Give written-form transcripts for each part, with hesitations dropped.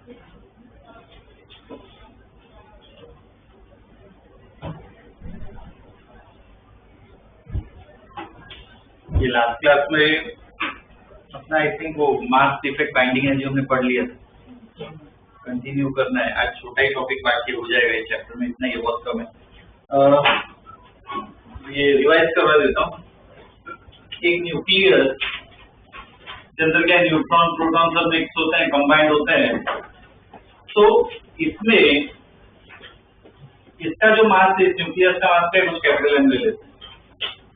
ये last class में अपना आई थिंक वो मास डिफेक्ट बाइंडिंग है जो हमने पढ़ लिया था, कंटिन्यू करना है। आज छोटा ही टॉपिक बाकी हो जाएगा इस चैप्टर में, इतना ये बहुत कम है। ये रिवाइज करवा देता हूँ। एक न्यूक्लियस के अंदर क्या न्यूट्रॉन प्रोटॉन सब मिक्स होते हैं, कंबाइंड होते हैं। तो इसमें इसका जो मास है, न्यूक्लियस का मास है कुछ कैपिटल एम ले लेते हैं,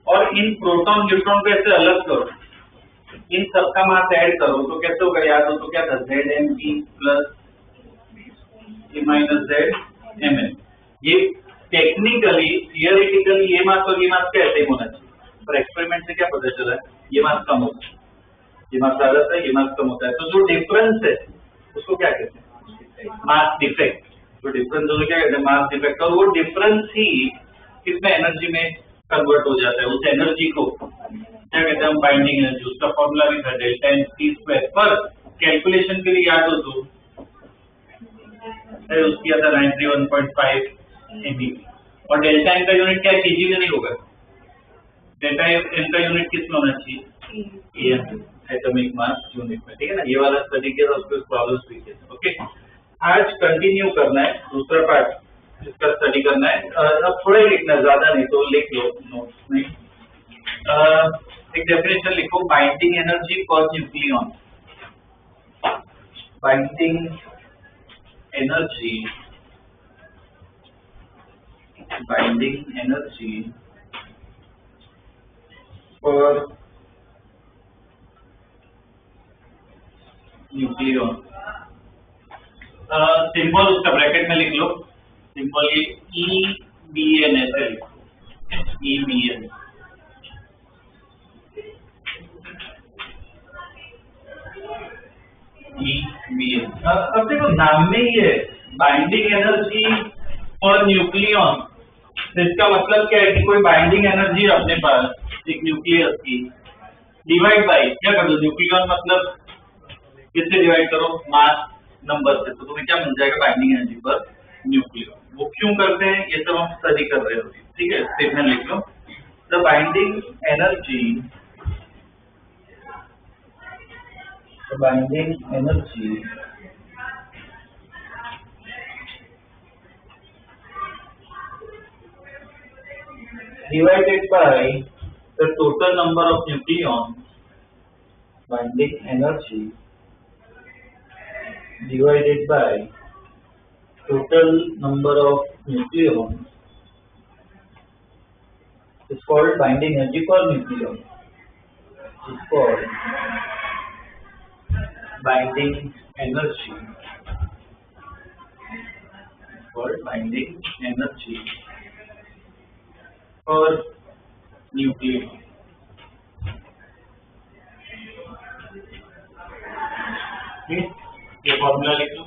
और इन प्रोटॉन न्यूट्रॉन को ऐसे अलग करो, इन सबका मास ऐड करो तो कैसे होगा, याद हो तो क्या था, ZnP plus E minus Zmn। ये टेक्निकली थियोरेटिकली ये मास और ये मास क्या ऐसे ही होना चाहिए, पर एक्सपेरिमेंट से क्या पता चला है, ये मास कम होता है, ये मास ज्यादा था, ये मास कम होता है। तो जो डिफरेंस है उसको क्या कहते हैं, मास डिफेक्ट। जो डिफरेंस होता है क्या कहते हैं, मास डिफेक्ट। और वो डिफरेंस ही कितने एनर्जी में कन्वर्ट हो जाता है, उस एनर्जी को क्या कहते हैं हम, बाइंडिंग एनर्जी। उसका फॉर्मूला भी था डेल्टा एन टी स्क्वायर। पर कैलकुलेशन के लिए याद हो तो उसकी आता 91.5 MeV, और डेल्टा एन का यूनिट क्या है, केजी में नहीं होगा, डेल्टा एन का यूनिट किस में होना चाहिए, एटॉमिक मास यूनिट में, ठीक है ना। ये वाला स्टडी किया था, उसको प्रॉब्लम्स भी किए थे। ओके, आज कंटिन्यू करना है, दूसरा पार्ट इसका स्टडी करना है। अब थोड़ा ही लिखना है, ज्यादा नहीं, तो लिख लो नोट्स में। एक डेफिनेशन लिखो, binding energy per nucleon. Binding energy, binding energy per nucleon. Symbol उसका ब्रैकेट में लिख लो, सिंबल ये EBN ऐसे लिखो, EBN। अब देखो नाम में ही है बाइंडिंग एनर्जी और न्यूक्लियन, इसका मतलब क्या है कि कोई बाइंडिंग एनर्जी अपने पास एक न्यूक्लियस की, डिवाइड बाय क्या कर दो, न्यूक्लियन मतलब किससे डिवाइड करो, मास नंबर से, तो तुम्हें क्या मिल जाएगा, बाइंडिंग एनर्जी पर न्यूक्लियन। वो क्यों करते हैं ये सब हम स्टडी कर रहे होते हैं, ठीक है। स्टेटमेंट लिख लो, the binding energy, binding energy divided by the total number of nucleons, binding energy divided by total number of nucleons is called binding energy per nucleon, is called binding energy, called binding energy for nucleon। ये formula लिख लो,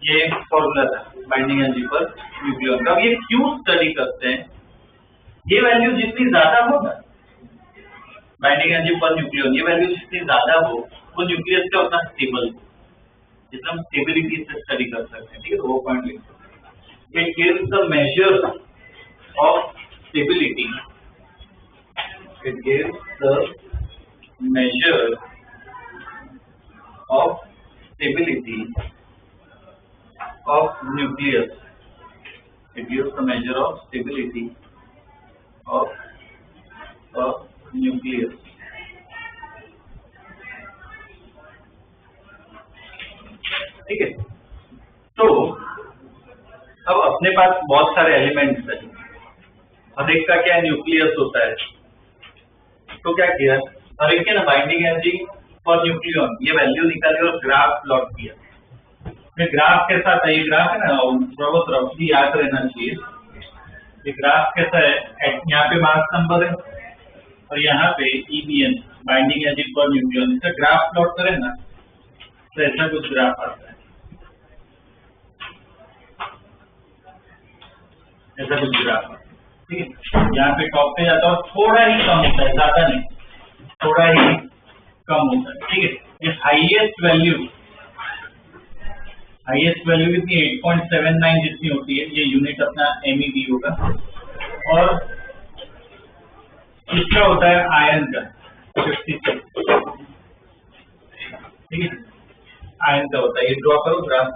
ये formula था binding energy per nucleon का। ये क्यों study करते हैं, ये वैल्यू जितनी ज्यादा हो ना, बाइंडिंग एनर्जी पर न्यूक्लियन, ये वैल्यू जितनी ज्यादा हो वो न्यूक्लियस का उतना स्टेबल, जितना हम स्टेबिलिटी से स्टडी कर सकते हैं, ठीक है। वो पॉइंट लिखो, it gives the measure of stability, it gives the measure of stability of nucleus, it gives the measure of stability of nucleus। ठीक है, तो अब अपने पास बहुत सारे एलिमेंट्स हैं, हर एक का क्या न्यूक्लियस होता है, तो क्या किया, हर एक के ना बाइंडिंग एनर्जी और न्यूक्लियन ये वैल्यू निकाली और ग्राफ प्लॉट किया। ये ग्राफ कैसा था, ये ग्राफ है ना, बहुत रफली याद रहना चाहिए। ये ग्राफ कैसा है, यहाँ पे मास नंबर है और यहाँ पे EBN binding energy per nucleon, इसका ग्राफ प्लॉट करें ना तो ऐसा कुछ ग्राफ आता है, ऐसा कुछ ग्राफ आता है। ठीक है, यहाँ पे टॉप पे जाता है, थोड़ा ही कम होता है, ज्यादा नहीं, थोड़ा ही कम होता है। ठीक है, ये हाईएस्ट वैल्यू कितनी 8.79 जितनी होती है, ये यूनिट अपना MEV होगा। और इसका होता है आयरन का 56, ठीक है, आयरन का होता है। ये ड्रॉ करो ग्राफ।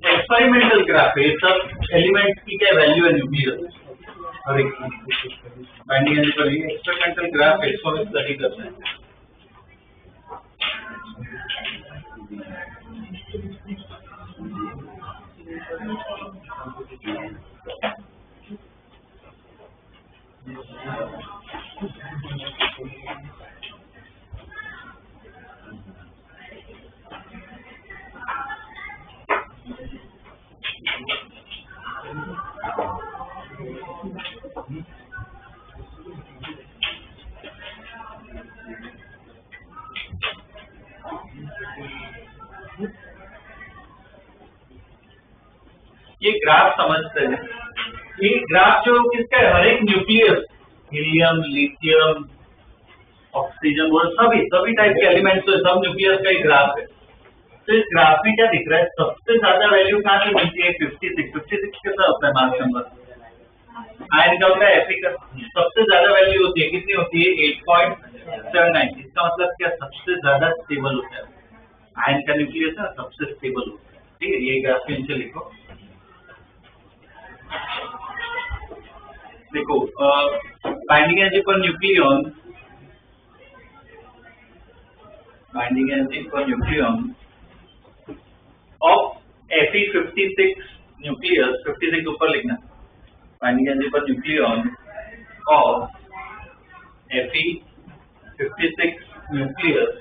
एक्सपेरिमेंटल ग्राफ है, सब एलिमेंट की क्या वैल्यू है न्यूक्लियस और एक बाइंडिंग एनर्जी पर। एक्सपेरिमेंटल ग्राफ है, इसको स्टडी करते हैं। ये ग्राफ समझते हैं, ये ग्राफ जो किसका है, हर एक न्यूक्लियस, हीलियम, लिथियम, ऑक्सीजन, वो सभी टाइप के एलिमेंट्स, तो सब न्यूक्लियस का ही ग्राफ है। तो इस ग्राफ में क्या दिख रहा है, सबसे ज्यादा वैल्यू कहाँ से मिलती है, 56 कितना होता है मास नंबर, आयरन का होता है, Fe का सबसे ज्यादा वैल्यू होती है, कितनी होती है 8.79। इसका मतलब क्या, सबसे ज्यादा स्टेबल होता है आयरन का न्यूक्लियस है, सबसे स्टेबल होता है। ठीक है, ये ग्राफ नीचे लिखो। देखो binding energy per nucleon, binding energy per nucleon of Fe56 nucleus, 56 ऊपर लिखना, binding energy per nucleon of Fe56 nucleus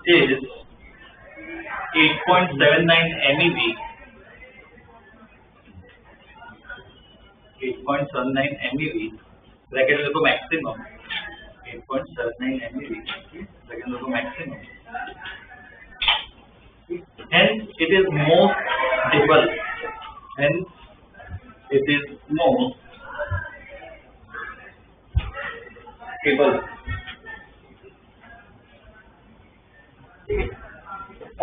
is 8.79 MeV, 8.79 MeV, bracket में देखो मैक्सिमम 8.79 MeV, ब्रैकेट में देखो maximum, hence it is most stable, hence it is most stable।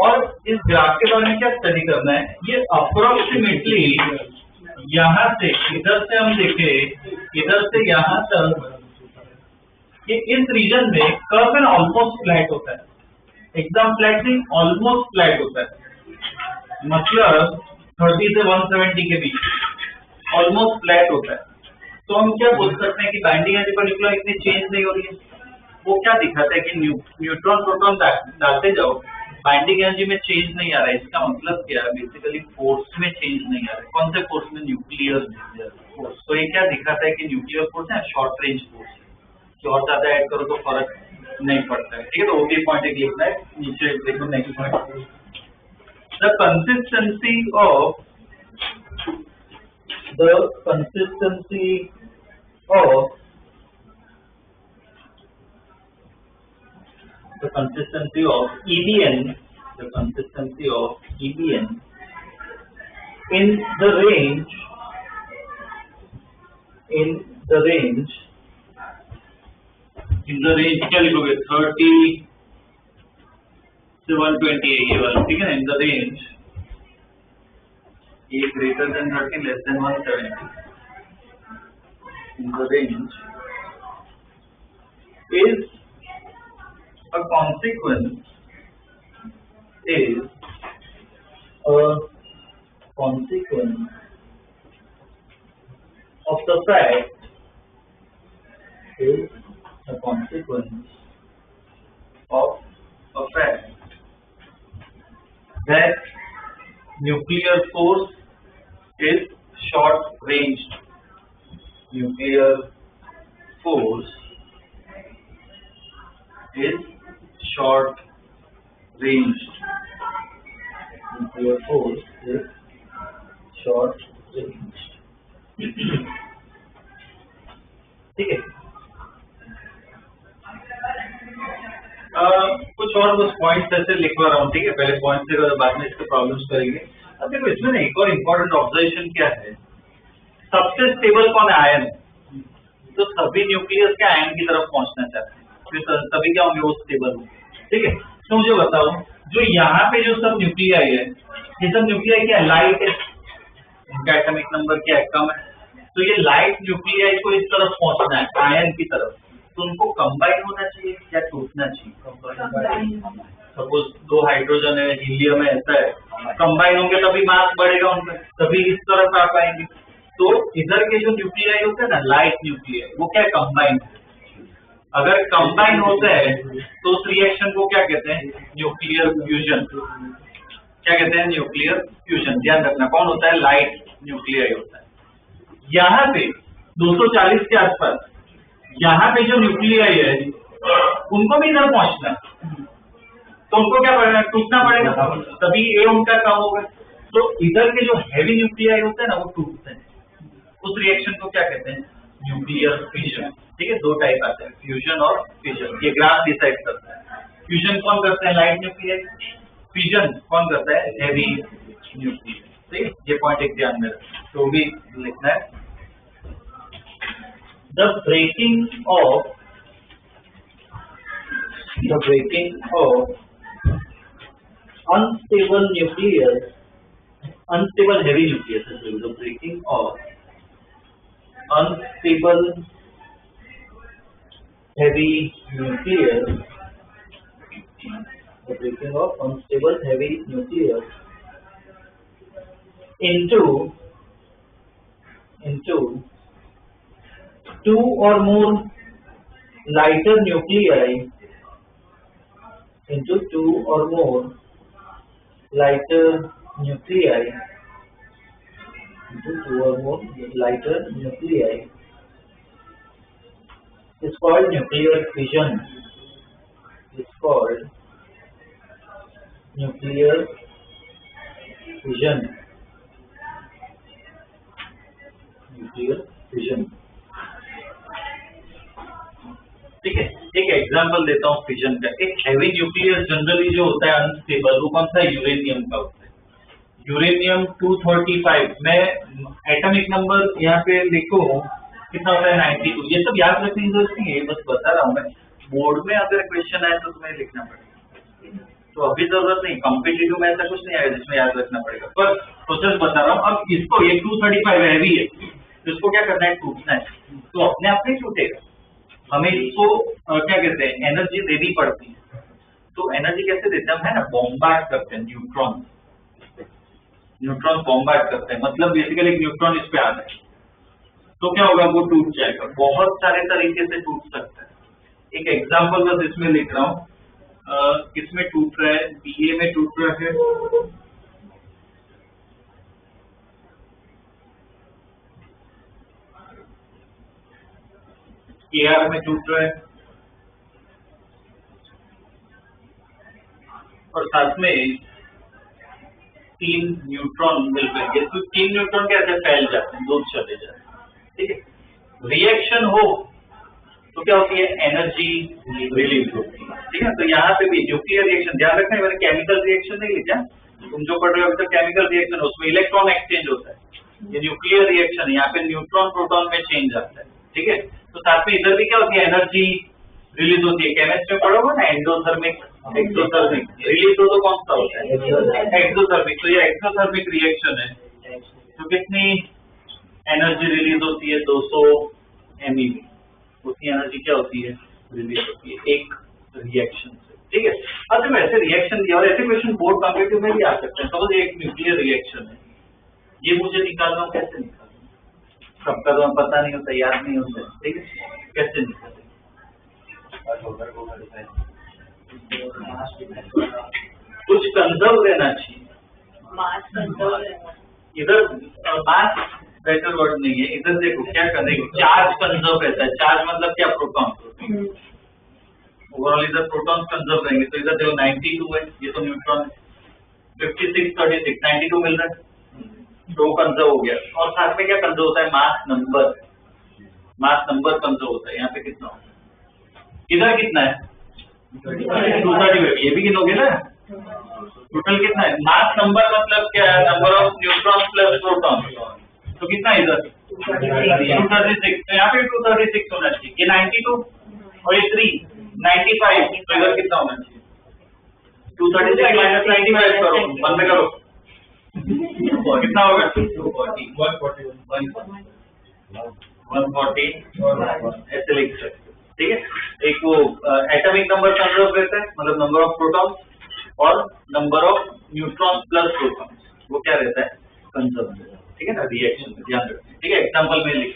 और इस graph के बारे में क्या स्टडी करना है, ये अप्रोक्सीमेटली यहाँ से इधर से हम देखें, इधर से यहाँ तक, ये इस रीजन में कर्व है ना ऑलमोस्ट फ्लैट होता है, एकदम फ्लैट नहीं, ऑलमोस्ट फ्लैट होता है, मतलब 30 से 170 के बीच ऑलमोस्ट फ्लैट होता है। तो हम क्या बोल सकते हैं कि बाइंडिंग एनर्जी पर न्यूक्लियन इतनी चेंज नहीं हो रही है। वो क्या दिखाता है कि न्यूट्रॉन प्रोटॉन डालते जाओ, बाइंडिंग एनर्जी में चेंज नहीं आ रहा है। इसका मतलब क्या है, बेसिकली फोर्स में चेंज नहीं आ रहा है। कौन से फोर्स में, न्यूक्लियर फोर्स। तो ये क्या दिखाता है कि न्यूक्लियर फोर्स है शॉर्ट रेंज फोर्स है, कि और ज्यादा ऐड करो तो फर्क नहीं पड़ता है। ठीक है, तो ओके पॉइंट एक लिखना है, नीचे देखो next point. the consistency of EBN, in the range क्या लिखोगे 30 से 120 है ये वाला, ठीक है ना, in the range A greater than 30 less than 170, in the range is a consequence of the fact that nuclear force is short ranged. Nuclear force is short ranged. ठीक है। कुछ और बस पॉइंट्स ऐसे लिखवा रहा हूँ, ठीक है, पहले पॉइंट से बाद में इसके प्रॉब्लम्स करेंगे। अब देखो इसमें ना एक और इम्पोर्टेंट ऑब्जर्वेशन क्या है, सबसे स्टेबल कौन है? आयन। तो सभी न्यूक्लियस के आयन की तरफ पहुंचना चाहते हैं, फिर सभी क्या होंगे? वो स्टेबल होंगे, ठीक है। तो मुझे बताओ, जो यहाँ पे जो सब न्यूक्लियाई है, ये सब न्यूक्लियाई क्या है? लाइट है, इनका एटॉमिक नंबर क्या है? कम है। तो ये लाइट न्यूक्लियाई को इस तरफ पहुंचना है, आयन की तरफ, तो उनको कंबाइन होना चाहिए या टूटना चाहिए? सपोज 2 हाइड्रोजन है, हीलियम है, ऐसा है, कंबाइन होंगे तभी मास बढ़ेगा उनका, तभी इस तरफ आ पाएंगे। तो इधर के जो न्यूक्लियाई होते हैं ना, लाइट न्यूक्लियाई, वो क्या कंबाइन, अगर कंबाइन होता है तो उस रिएक्शन को क्या कहते हैं? Nuclear fusion. क्या कहते हैं? Nuclear fusion. ध्यान रखना, कौन होता है? लाइट न्यूक्लियाई होता है। यहाँ पे 240 के आसपास यहाँ पे जो न्यूक्लियाई है उनको भी इधर पहुंचना है, तो उनको क्या पड़ेगा? टूटना पड़ेगा, तभी ए उनका कम होगा। तो इधर के जो हैवी न्यूक्लियाई होते हैं ना, वो टूटते हैं। उस रिएक्शन को क्या कहते हैं? Nuclear fission. ठीक है, 2 टाइप आते हैं, फ्यूजन और फिशन। ये ग्राफ डिसाइड करता है। फ्यूजन कौन करता है? Light nuclei. फिशन कौन करता है? Heavy nuclei. ठीक है, ये पॉइंट एक ध्यान में तो भी लिखना है। The breaking of unstable heavy nucleus. The breaking of unstable heavy nucleus. The breaking of unstable heavy nucleus into 2 or more lighter nuclei into 2 or more lighter nuclei is called nuclear fission. ठीक है, एक example देता हूँ fission का। एक heavy nucleus generally जो होता है अनस्टेबल, वो कौन सा? यूरेनियम का होता है। यूरेनियम 235 में एटॉमिक नंबर यहाँ पे लिखो कितना होता है? 92। ये सब याद रखने की जरूरत नहीं है, बस बता रहा हूँ मैं। बोर्ड में अगर क्वेश्चन आए तो तुम्हें लिखना पड़ेगा, तो अभी जरूरत नहीं। कॉम्पिटिटिव में ऐसा कुछ नहीं आएगा जिसमें याद रखना पड़ेगा, पर प्रोसेस बता रहा हूँ। अब इसको ये 235 हैवी है, तो इसको क्या करना है? टूटना है। तो अपने आप नहीं टूटेगा, हमें इसको क्या कहते हैं? एनर्जी देनी पड़ती है। तो एनर्जी कैसे देते हैं हम? है ना, बॉम्बार्ड करते हैं। न्यूट्रॉन बॉम्बार्ड करते हैं, मतलब बेसिकली एक न्यूट्रॉन इस पे आता है तो क्या होगा? वो टूट जाएगा। बहुत सारे तरीके से टूट सकता है। एक एग्जांपल बस इसमें लिख रहा हूँ, किसमें टूट रहा है? बीए में टूट रहा है, केआर में टूट रहा है, और साथ में 3 न्यूट्रॉन मिल पाएंगे, तो 3 न्यूट्रॉन कैसे फैल जाते हैं, दूर चले जाते हैं, ठीक है। रिएक्शन हो तो क्या होती है, एनर्जी रिलीज होती है, ठीक है। तो यहाँ पे भी न्यूक्लियर रिएक्शन, ध्यान रखना है, मैंने केमिकल रिएक्शन नहीं लिखा, तुम जो पढ़ रहे हो अभी तक केमिकल रिएक्शन, उसमें इलेक्ट्रॉन एक्सचेंज होता है, ये न्यूक्लियर रिएक्शन है, यहाँ पे न्यूट्रॉन प्रोटॉन में चेंज आता है, ठीक है। तो साथ में इधर भी क्या होती है, एनर्जी रिलीज होती है, केमिस्ट्री में पढ़ोगे ना, एंडोथर्मिक एक्सोथर्मिक, रिलीज हो तो कौन सा होता है, एक्सोथर्मिक। तो ये एक्सोथर्मिक रिएक्शन है, तो कितनी एनर्जी रिलीज होती है, 200 MeV, उतनी एनर्जी क्या होती है, रिलीज होती है एक रिएक्शन से, ठीक है। अब जब ऐसे रिएक्शन दिया, और ऐसे क्वेश्चन बोर्ड कॉम्पिटिटिव में भी आ सकते हैं, तो एक न्यूक्लियर रिएक्शन है, ये मुझे निकालना, कैसे निकालना, सबका तो पता नहीं होता, याद नहीं होता, ठीक है, कैसे निकालें, कुछ कंजर्व रहना चाहिए, इधर मास बेटर वर्ड नहीं है, इधर देखो क्या करेंगे, चार्ज कंजर्व रहता है, चार्ज मतलब क्या, प्रोटॉन, ओवरऑल इधर प्रोटॉन कंजर्व रहेंगे, तो इधर देखो 92 है, ये तो न्यूट्रॉन, 56 36 92 मिल रहा है, तो कंजर्व हो गया। और साथ में क्या कंजर्व होता है, मास नंबर कंजर्व होता है, यहाँ पे कितना होगा, इधर कितना है 230, ये भी गिनोगे ना, टोटल कितना है, मास नंबर मतलब क्या है, number of neutron plus proton, तो कितना है इधर 236, तो यहाँ पे 236 होना चाहिए, ये 92 और ये 3 95, तो इधर कितना होना चाहिए, 236 माइनस 95 करो, बंद करो, कितना होगा 140 ऐसे लिख सकते, ठीक है। एक वो एटॉमिक नंबर कंजर्व रहता है, मतलब नंबर ऑफ प्रोटॉन, और number of neutron plus proton, वो क्या रहता है, कंजर्व, ठीक है ना, रिएक्शन में ध्यान रखते हैं, ठीक है। एग्जांपल में लिख,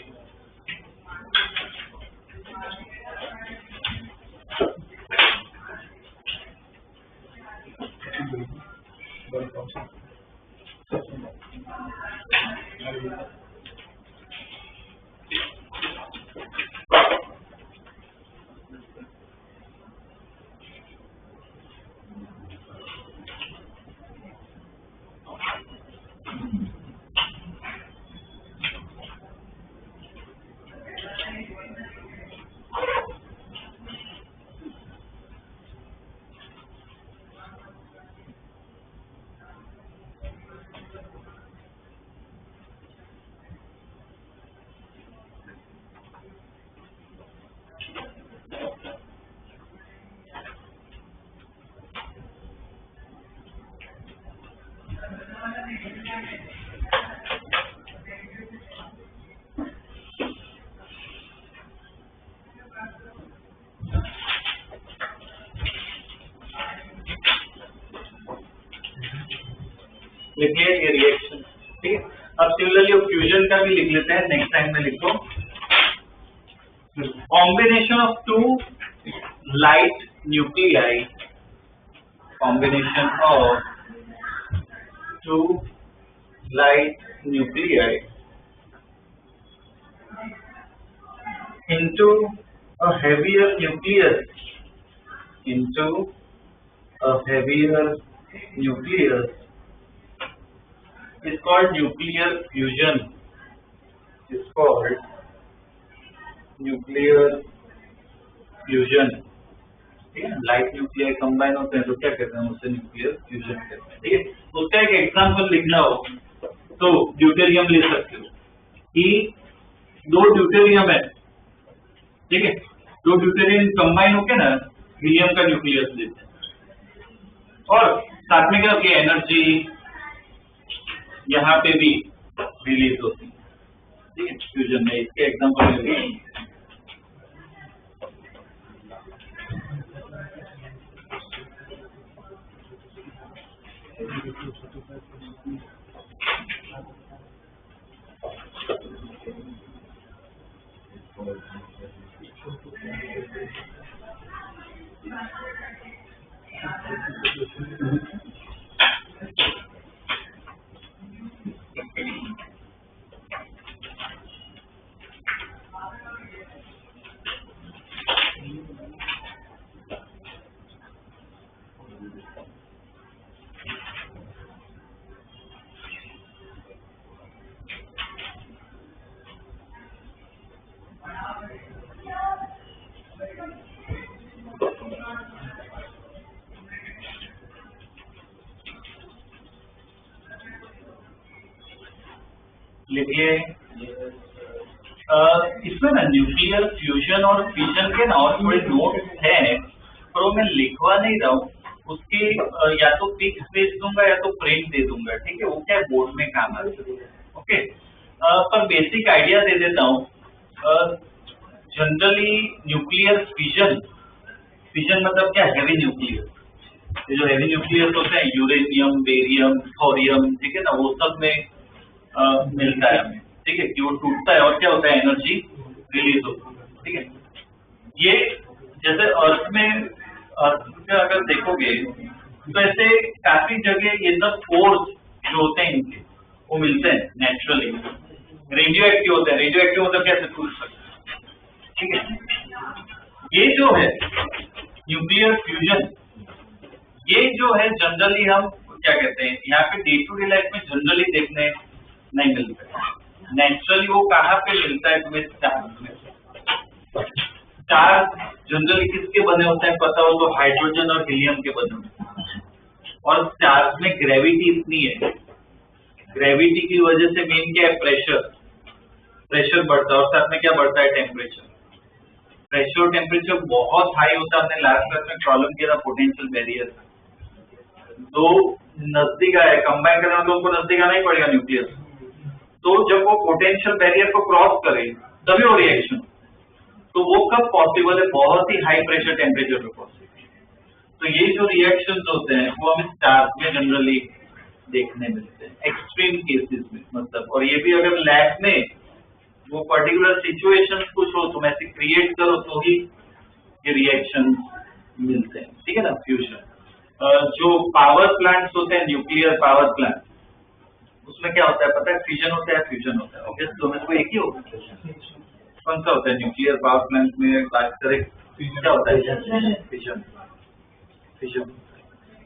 लिख लिया ये रिएक्शन, ठीक है। अब सिमिलरली फ्यूजन का भी लिख लेते हैं, नेक्स्ट टाइम में लिखो, combination of 2 light nuclei, combination of 2 light nuclei into a heavier nucleus, into a heavier nucleus is called nuclear fusion, is called nuclear fusion, ठीक है। लाइट न्यूक्लियर कंबाइन होते हैं तो क्या कहते हैं, उससे न्यूक्लियर फ्यूजन कहते हैं, ठीक है। उसका एक एग्जांपल लिखना हो तो ड्यूटेरियम ले सकते हो कि 2 ड्यूटेरियम है, ठीक है, 2 ड्यूटेरियम कंबाइन होके ना हीलियम का न्यूक्लियस देते हैं, और साथ में क्या होती है, एनर्जी यहाँ पे भी रिलीज होती है, ठीक है, फ्यूजन में। इसके एग्जांपल में लिखिए। इसमें ना न्यूक्लियर फ्यूजन और फिजन के ना और थोड़े नोट्स हैं, पर वो मैं लिखवा नहीं रहा हूँ। उसके या तो पिक्स भेज दूंगा या तो प्रिंट दे दूंगा, ठीक है? वो क्या बोर्ड में काम आता है। ओके, पर बेसिक आइडिया दे देता हूँ। जनरली न्यूक्लियर फिजन, फिजन मतलब क्या? Heavy nuclear. ये जो हैवी न्यूक्लियस होते हैं, यूरेनियम, बेरियम, थोरियम, ठीक है ना, वो सब में मिलता है हमें, ठीक है? कि वो टूटता है और क्या होता है? एनर्जी रिलीज होती है, ठीक है? ये जैसे अर्थ में अगर देखोगे तो ऐसे काफी जगह ये सब फोर्स जो होते हैं इनके, वो मिलते हैं नेचुरली। रेडियो एक्टिव होते हैं। रेडियो एक्टिव मतलब कैसे टूट सकते हैं, ठीक है? ये जो है न्यूक्लियर फ्यूजन, ये जो है जनरली हम क्या कहते हैं, यहाँ पे डे टू डे लाइफ में जनरली देखने नहीं मिलता। नेचुरली वो कहाँ पे मिलता है तुम्हें? स्टार्स में। स्टार्स जनरली किसके बने होते हैं पता हो तो? हाइड्रोजन और हीलियम के बने होते हैं। और स्टार्स में ग्रेविटी इतनी है, ग्रेविटी की वजह से मेन क्या है? प्रेशर। प्रेशर बढ़ता है और साथ में क्या बढ़ता है? टेम्परेचर। प्रेशर टेम्परेचर बहुत हाई होता है। हमने लास्ट क्लास में प्रॉब्लम किया था पोटेंशियल बैरियर। दो नजदीक आए, कंबाइन करना तो उनको नजदीक आना ही पड़ेगा न्यूक्लियस। तो जब वो पोटेंशियल बैरियर को क्रॉस करे तभी वो रिएक्शन, तो वो कब पॉसिबल है? बहुत ही हाई प्रेशर टेम्परेचर पे पॉसिबल। तो ये जो रिएक्शंस होते हैं वो हमें स्टार्स में जनरली देखने मिलते हैं, एक्सट्रीम केसेस में मतलब। और ये भी अगर लैब में वो पर्टिकुलर सिचुएशंस कुछ हो तुम ऐसे क्रिएट करो तो ही ये रिएक्शन मिलते हैं, ठीक है ना? फ्यूजन। जो पावर प्लांट्स होते हैं, न्यूक्लियर पावर प्लांट, उसमें क्या होता है पता है? फ्यूजन होता है, फ्यूजन होता है। ऑब्वियसली दोनों को एक ही होता है। कौन सा होता है? न्यूक्लियर पावर प्लांट में बात करें क्या होता है? फिजन। फिजन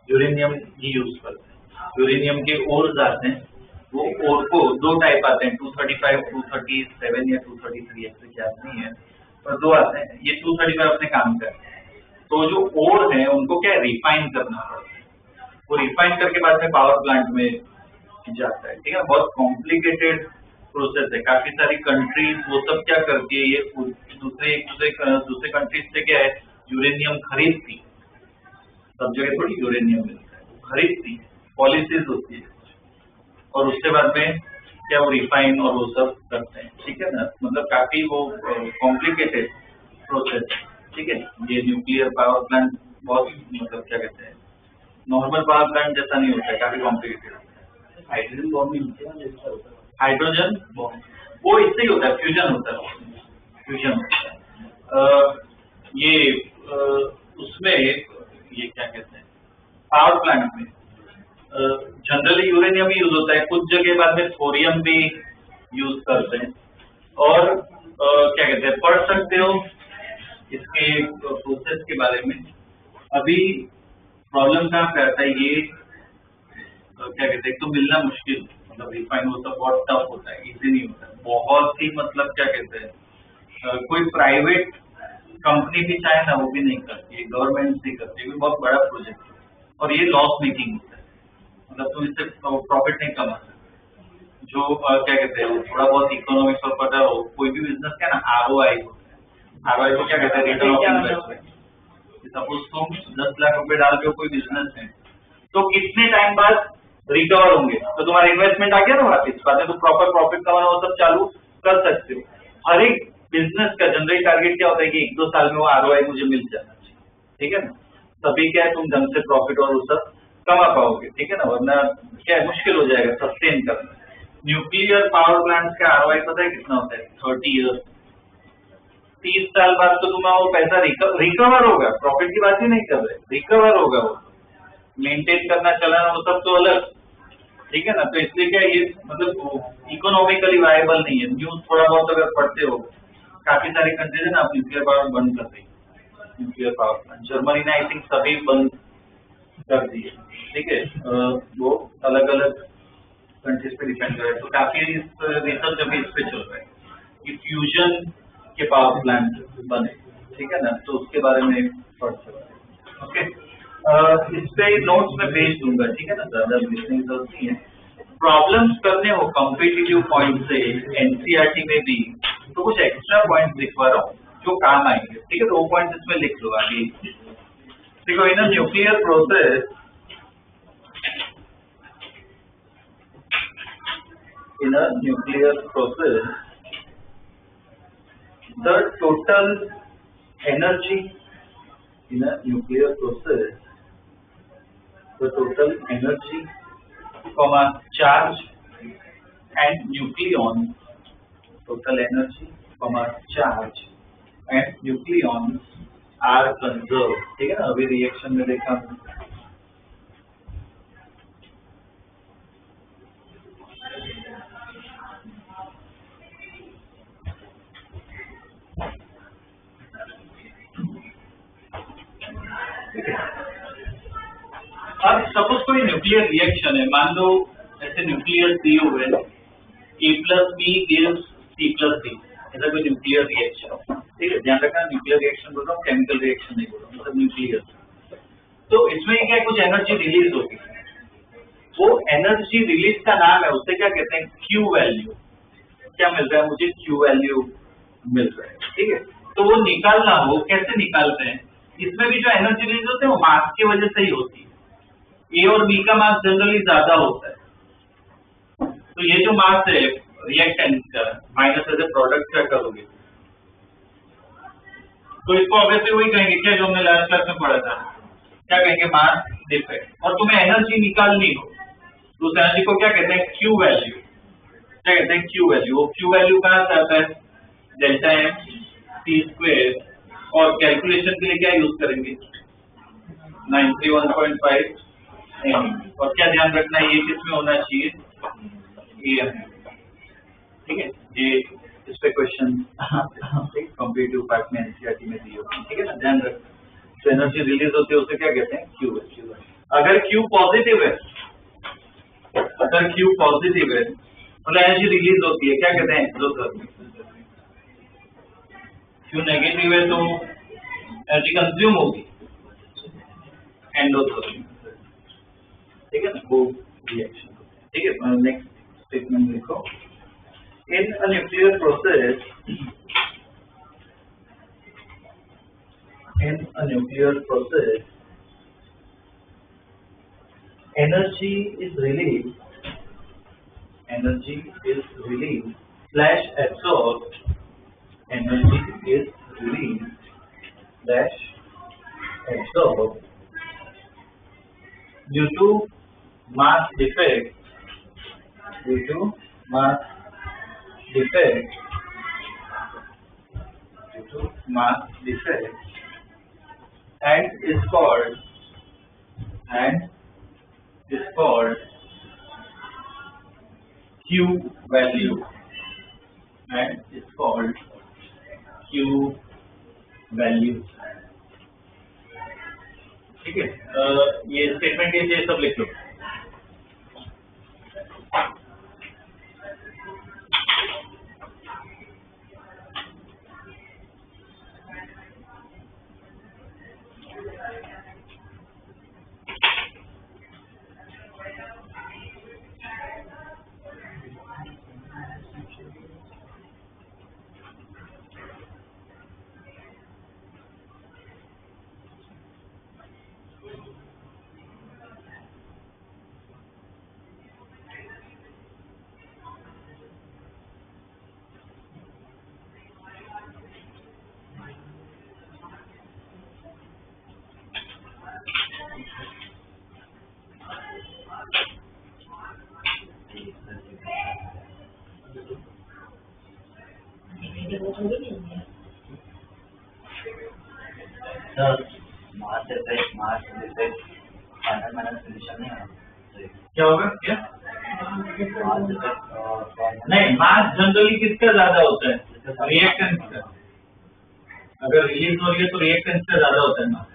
यूरेनियम ही यूज करते हैं। यूरेनियम के ओर्स आते हैं, वो ओर को दो टाइप आते हैं, 235, 237 या 233, ऐसे याद नहीं है, पर दो आते हैं। ये 235 अपने काम करते हैं। तो जो ओर है उनको क्या रिफाइन करना पड़ता है, वो रिफाइन करके बाद में पावर प्लांट में जाता है, ठीक है? बहुत कॉम्प्लिकेटेड प्रोसेस है। काफी सारी कंट्रीज वो सब क्या करती है, ये दूसरे कंट्रीज से क्या है? यूरेनियम खरीदती। सब जगह थोड़ी यूरेनियम मिलता है, वो खरीदती, पॉलिसीज होती है, और उसके बाद में क्या वो रिफाइन और वो सब करते हैं, ठीक है ना? मतलब काफी वो कॉम्प्लिकेटेड प्रोसेस है, ठीक है? ये न्यूक्लियर पावर प्लांट बहुत मतलब क्या कहते हैं, नॉर्मल पावर प्लांट जैसा नहीं होता है, काफी कॉम्प्लिकेटेड होता है। हाइड्रोजन बॉम्ब नहीं होता है, हाइड्रोजन बॉम्ब वो इससे ही होता है, फ्यूजन होता है, फ्यूजन होता है। ये उसमें ये क्या कहते हैं, पावर प्लांट में जनरली यूरेनियम ही यूज होता है। कुछ जगह बाद में थोरियम भी यूज करते हैं। और क्या कहते हैं, पढ़ सकते हो इसके प्रोसेस के बारे में। अभी प्रॉब्लम कहाँ पे आता है, ये क्या कहते हैं, एक तो मिलना मुश्किल, मतलब रिफाइन होता बहुत टफ होता है, इजी नहीं होता है, बहुत ही मतलब क्या कहते हैं, कोई प्राइवेट कंपनी भी चाहे ना वो भी नहीं करती है, गवर्नमेंट भी करती है, बहुत बड़ा प्रोजेक्ट है और ये लॉस मेकिंग होता है, मतलब तुम इससे प्रॉफिट नहीं कमा सकते। जो क्या कहते हैं, थोड़ा बहुत इकोनॉमिक्स और पता हो, कोई भी बिजनेस का ना ROI होता है। ROI को क्या कहते हैं? Return of investment. सपोज तुम 10 लाख रुपए डाल के कोई बिजनेस है, तो कितने टाइम बाद रिकवर होंगे, तो तुम्हारा इन्वेस्टमेंट आ गया ना वापिस, बाद में तो प्रॉपर प्रॉफिट कमाना वो सब चालू कर सकते हो। हर एक बिजनेस का जनरली टारगेट क्या होता है कि 1-2 साल में वो ROI मुझे मिल जाना चाहिए, ठीक है ना? तभी क्या है, तुम ढंग से प्रॉफिट और वो सब कमा पाओगे, ठीक है ना? वरना क्या है, मुश्किल हो जाएगा सस्टेन करना। न्यूक्लियर पावर प्लांट का ROI पता है कितना होता है? 30 ईयर्स। 30 साल बाद तो तुम्हारा वो पैसा रिकवर होगा, प्रॉफिट की बात ही नहीं कर रहे, रिकवर होगा। वो मेंटेन करना, चलाना, वो सब तो अलग, ठीक है ना? तो इसलिए क्या ये मतलब इकोनॉमिकली वायबल नहीं है। न्यूज थोड़ा बहुत अगर पढ़ते हो, काफी सारी कंट्रीज है ना आप न्यूक्लियर पावर बंद कर रही है, न्यूक्लियर पावर प्लांट। जर्मनी ने आई थिंक सभी बंद कर दिए, ठीक है? वो अलग अलग कंट्रीज पे डिपेंड कर रहे हैं। तो काफी रिसर्च अभी इस पे चल रहा है कि फ्यूजन के पावर प्लांट बने, ठीक है ना? तो उसके बारे में पढ़ सकते हैं। ओके, इस पे नोट्स में भेज दूंगा, ठीक है ना? ज्यादा लिखने की जरूरत नहीं है। प्रॉब्लम्स करने हो कॉम्पिटिटिव पॉइंट से एनसीईआरटी में भी, तो कुछ एक्स्ट्रा पॉइंट्स लिखवा रहा हूँ जो काम आएंगे, ठीक है। तो वो पॉइंट्स इसमें लिख लो आगे। देखो, in a nuclear process, in a nuclear process, the total energy in a nuclear process, the total energy, comma charge and nucleon, total energy, comma charge and nucleons are conserved, ठीक है ना। अभी reaction में देखा, अब suppose कोई nuclear reaction है, मान लो ऐसे न्यूक्लियर सी हुए, A+B gives C+D, ऐसा कोई न्यूक्लियर रिएक्शन, ठीक है। ध्यान रखना, न्यूक्लियर रिएक्शन बोल रहा हूँ, केमिकल रिएक्शन नहीं बोल रहा हूँ, मतलब न्यूक्लियर। तो इसमें क्या कुछ एनर्जी रिलीज होगी, वो एनर्जी रिलीज का नाम है, उससे क्या कहते हैं, Q वैल्यू। क्या मिल रहा है मुझे, Q वैल्यू मिल रहा है, ठीक है। तो वो निकालना हो, कैसे निकालते हैं, इसमें भी जो एनर्जी रिलीज होते हैं वो मास की वजह से ही होती है। ए और बी का मास जनरली ज्यादा होता है, तो ये जो मास है रिएक्टेंट का माइनस एज ए प्रोडक्ट क्या करोगे, तो इसको ऑब्वियसली वही कहेंगे क्या जो हमने लास्ट क्लास में पढ़ा था, क्या कहेंगे, मास डिफेक्ट। और तुम्हें एनर्जी निकालनी हो तो उस एनर्जी को क्या कहते हैं, क्यू वैल्यू। क्या कहते हैं, क्यू वैल्यू। वो क्यू वैल्यू कहाँ से आता है, डेल्टा एम टी स्क्वायर। और कैलकुलेशन के लिए क्या यूज करेंगे, 931.5 और क्या ध्यान रखना है, ये किसमें होना चाहिए, ये, ठीक है। ये इस पे क्वेश्चन कॉम्पिटिटिव पार्ट में एनसीईआरटी में दिए होते हैं, ठीक है ना, ध्यान रखना। तो एनर्जी रिलीज होती है उसे क्या कहते हैं, क्यू वैल्यू। अगर क्यू पॉजिटिव है, अगर क्यू पॉजिटिव है मतलब एनर्जी रिलीज होती है, क्या कहते हैं, एक्सोथर्मिक। क्यू नेगेटिव है तो एनर्जी कंज्यूम होगी, एंडोथर्मिक, ठीक है ना, वो रिएक्शन, ठीक है। नेक्स्ट स्टेटमेंट लिखो, in a nuclear process, in a nuclear process, energy is released slash absorbed, energy is released slash absorbed due to mass defect, and is called Q value, ठीक है। ये स्टेटमेंट ये सब लिख लो। क्या होगा, क्या नहीं, मास जनरली किसका ज्यादा होता है, रिएक्टेंस का। अगर रिलीज हो रही है तो रिएक्टेंस का ज्यादा होता है मास।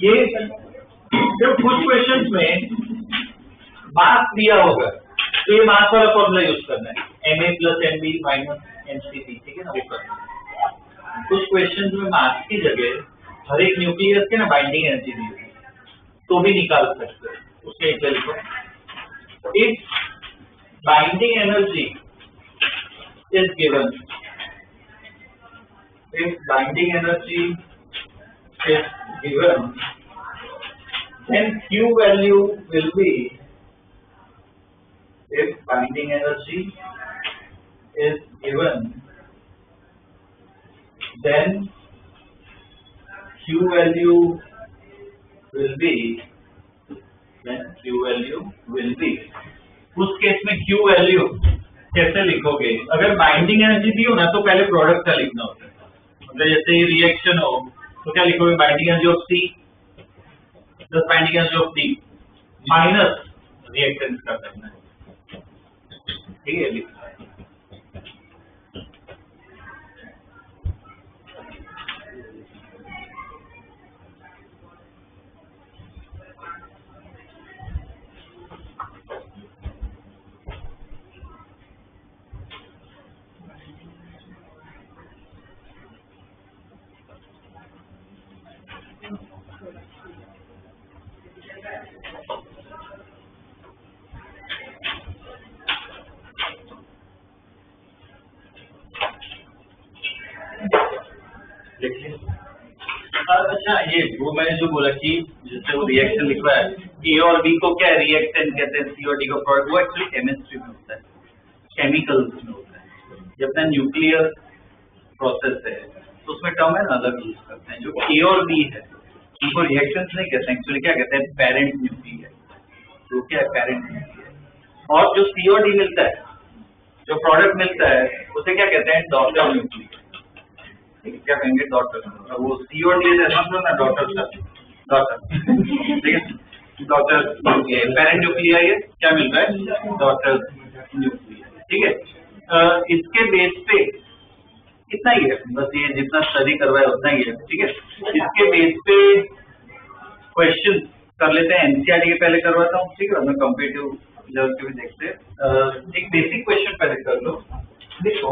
ये जब कुछ क्वेश्चंस में मास दिया होगा तो ये मास वाला फॉर्मूला यूज करना है, Ma + Mb - Mcc, ठीक है ना, वो करना है। कुछ क्वेश्चंस में मास की जगह हर एक न्यूक्लियस के ना बाइंडिंग एनर्जी दी है तो भी निकाल सकते हैं। उसके एक लिखो, if binding energy is given, if binding energy is given, then Q value will be, if binding energy is given, then Q value will be, उस केस में Q वैल्यू कैसे लिखोगे? अगर बाइंडिंग एनर्जी दी हो ना तो पहले प्रोडक्ट का लिखना होता है। मतलब जैसे ये रिएक्शन हो तो क्या लिखोगे? Binding energy of C plus binding energy of D minus reactance का करना है, ठीक है, लिखना है। अच्छा, ये वो मैंने जो बोला कि जिससे वो रिएक्शन लिखा है ए और बी को क्या रिएक्टेंट कहते हैं, सी और डी को प्रोडक्ट, वो एक्चुअली केमिस्ट्री में होता है, केमिकल्स में होता है। जब अपना न्यूक्लियर प्रोसेस है तो उसमें टर्म है ना अलग यूज करते हैं। जो ए और बी है उनको रिएक्शंस नहीं कहते हैं, एक्चुअली क्या कहते हैं, पेरेंट न्यूक्लियर, तो क्या है पेरेंट न्यूक्लियर। और जो सी और डी मिलता है, जो प्रोडक्ट मिलता है, उसे क्या कहते हैं, डॉटर न्यूक्लियर, क्या कहेंगे, डॉटर। वो सी और डी ना डॉटर का डॉटर, ठीक है, डॉटर पेरेंट न्यूक्लियर, ये क्या मिल रहा है, डॉटर न्यूक्लियर, ठीक है। इसके बेस पे इतना ही है, बस ये जितना स्टडी करवाया उतना ही है, ठीक है। इसके बेस पे क्वेश्चन कर लेते हैं, एनसीईआरटी के पहले करवाता हूँ, ठीक है, मैं कॉम्पिटिटिव लेवल के भी देखते हैं। एक बेसिक क्वेश्चन पहले कर लो, देखो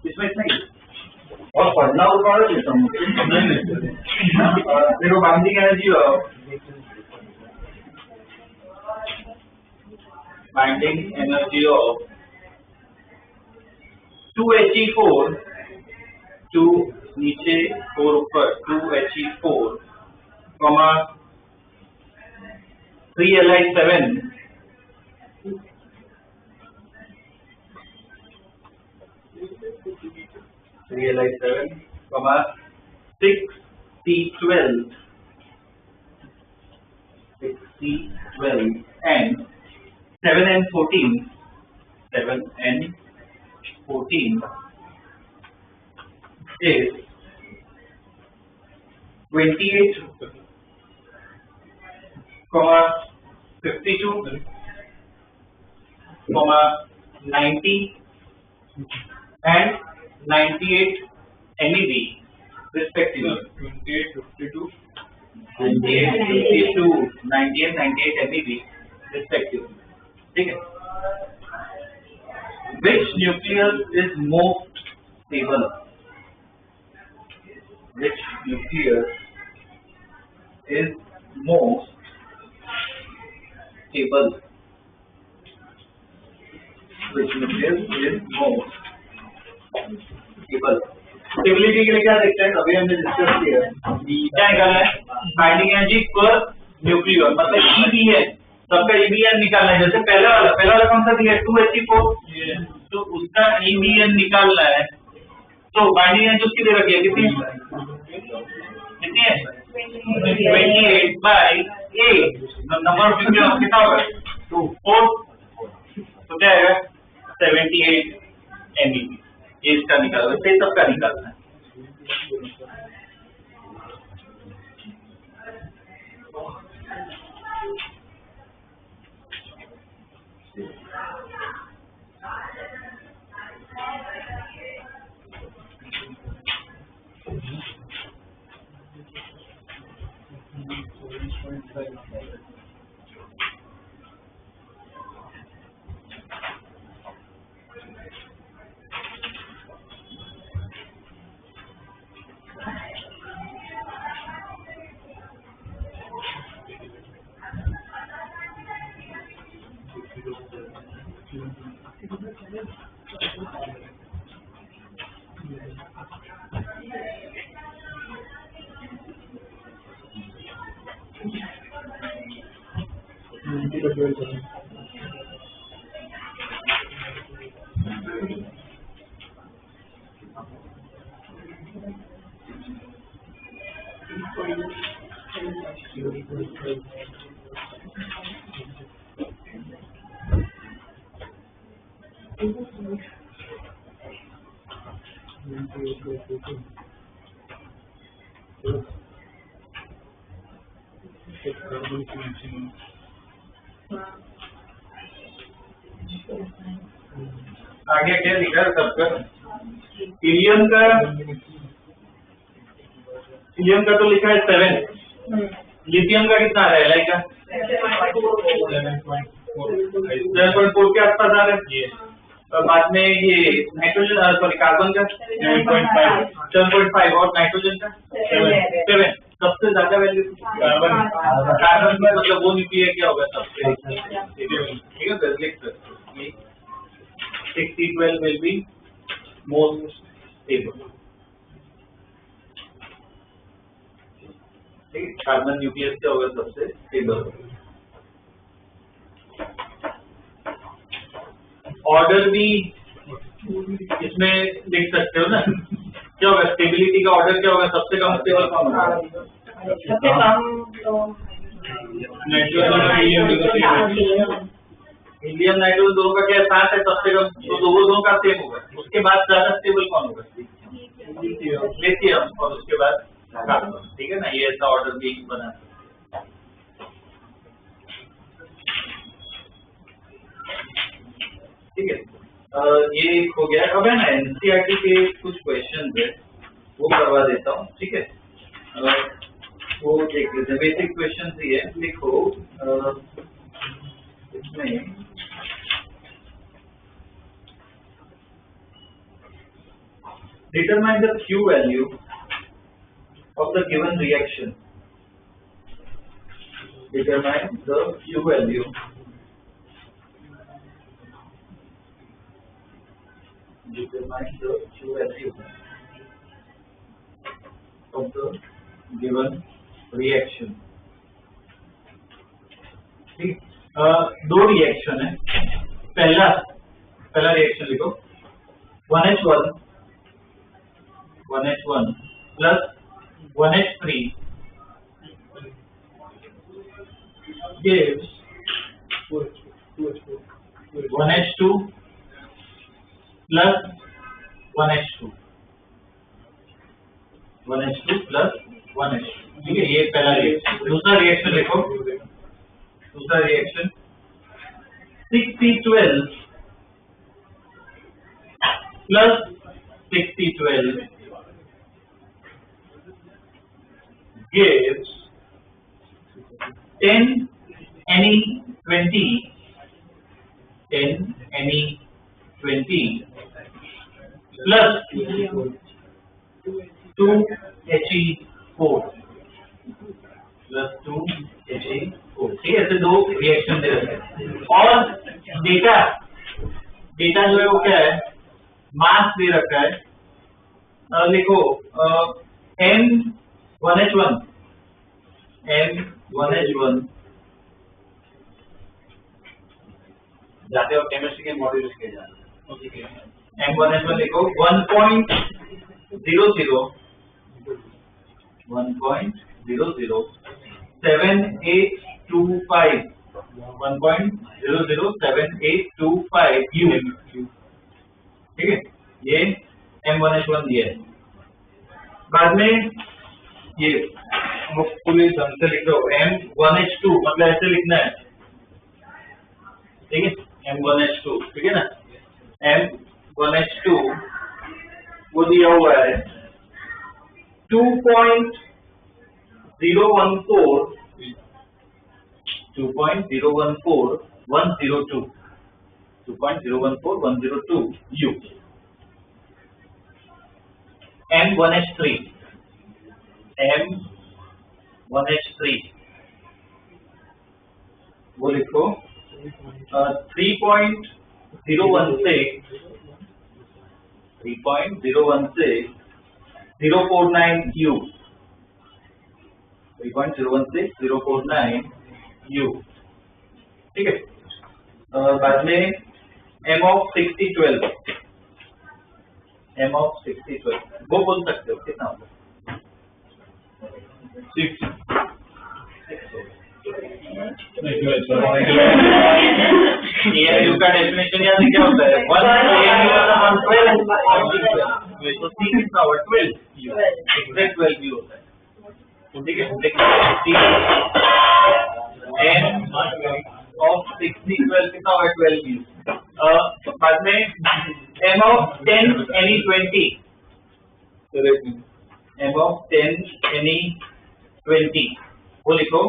इसमें इतना ही और पढ़ना और पढ़ लेता हूँ। देखो बाइंडिंग एनर्जी ऑफ 2He4 2 नीचे 4 ऊपर 2He4 3Li7 3Li7, 6C12 and 7N14 is 28, 52, 90 and 98 MeV respectively. 28, 52, 90 and 98 MeV respectively. ठीक है? Which nucleus is most stable? Which nucleus is most stable? Which nucleus is most stable? Stability के लिए क्या देखते हैं, अभी हमने डिस्कस किया, क्या निकालना है, बाइंडिंग एनर्जी पर न्यूक्लियर, मतलब ई भी है, सबका ईबीएन निकालना है। जैसे पहला वाला कौन सा दिया है, 2He4, तो उसका ईबीएन निकालना है। तो बाइंडिंग एनर्जी उसकी दे रखी है, कितनी है, 28/8, नंबर ऑफ न्यूक्लियस कितना होगा, 4, तो क्या आएगा 78 MeV। ये इसका निकालना है, सबका निकालना है। आगे क्या लिखा है सबका? हीलियम का तो लिखा है 7, लिथियम का कितना आ रहा है? एलआई का 7.4 के आसपास आ रहा है। और बाद में ये नाइट्रोजन सॉरी कार्बन का 7.5 और नाइट्रोजन का 7। सबसे ज्यादा वैल्यू कार्बन का, मतलब वो न्यूक्लियर क्या होगा सबसे? ठीक है, लिख सकते 6C12 will be most stable. Carbon nucleus क्या होगा सबसे स्टेबल? ऑर्डर भी इसमें लिख सकते हो ना, क्या होगा स्टेबिलिटी का ऑर्डर? क्या होगा सबसे कम स्टेबल कौन होगा? सबसे कम तो हीलियम नाइट्रोजन दोनों का क्या साथ है सबसे कम, तो वो दोनों का सेम होगा। उसके बाद ज्यादा स्टेबल कौन होगा? लिथियम, और उसके बाद कार्बन। ठीक है ना, ये ऐसा ऑर्डर भी बना। ठीक है, ये हो गया। अब है ना एनसीईआरटी के कुछ क्वेश्चन है वो करवा देता हूँ। ठीक है, वो देख लेते हैं। बेसिक क्वेश्चन ही है, लिखो इसमें determine the Q value of the given reaction. Determine the Q value of the given reaction. ठीक, दो रिएक्शन है। पहला रिएक्शन लिखो 1H1 plus 1H3 gives 1H2 plus 1H2 plus 1H2। ठीक है, ये पहला रिएक्शन। दूसरा रिएक्शन लिखो, दूसरा reaction 6C12 plus 6C12 gives 10Ne20 plus 2He4 plus 2He4। ठीक है, ऐसे दो रिएक्शन दे रखे हैं। और डेटा जो है वो क्या है? मास दे रखा है। लिखो M1H1 जाते हो केमिस्ट्री के मॉड्यूल लिखे जाते हैं। M1H1 लिखो 1.00 7825 1.007825 U। ठीक है, ये M1H1 दिया है। बाद में ये पूरे ढंग से लिख दो M1H2, मतलब ऐसे लिखना है। ठीक है, M1H2। ठीक है ना, M1H2 वो दिया हुआ है 2.014 2.014102 2.014102 U. M1H3 वो लिखो 3.016 049 U 3.016 049 U, ठीक है। बाद में M of 6012 वो बोल सकते हो कितना होगा? 6 AMU का डेफिनेशन याद क्या होता है? 1 AMU का 12 तो C कितना होगा? 12 एग्जैक्ट 12 भी होता है, ठीक है। M of 6012 कितना होगा? 12 भी। बाद में M of 10 any 20 M of 10 any 20 वो लिखो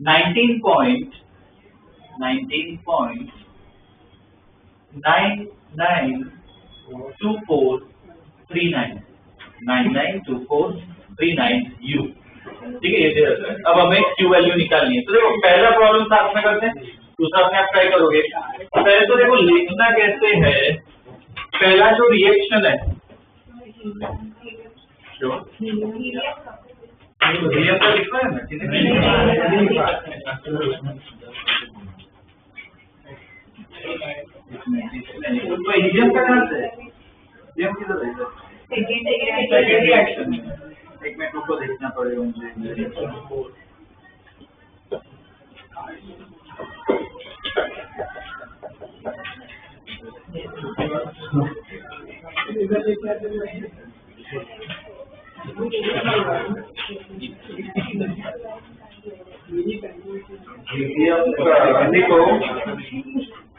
99.2439 U, ठीक है। ये अब हमें Q वैल्यू निकालनी है। तो देखो पहला प्रॉब्लम साथ में करते हैं, दूसरा में आप ट्राई करोगे। पहले तो देखो लिखना कैसे है, पहला जो रिएक्शन है हीलियम का लिखना है ना, तो हीलियम का कहाँ से है? हीलियम किधर है? Second reaction. एक मिनट को देखना पड़ेगा मुझे।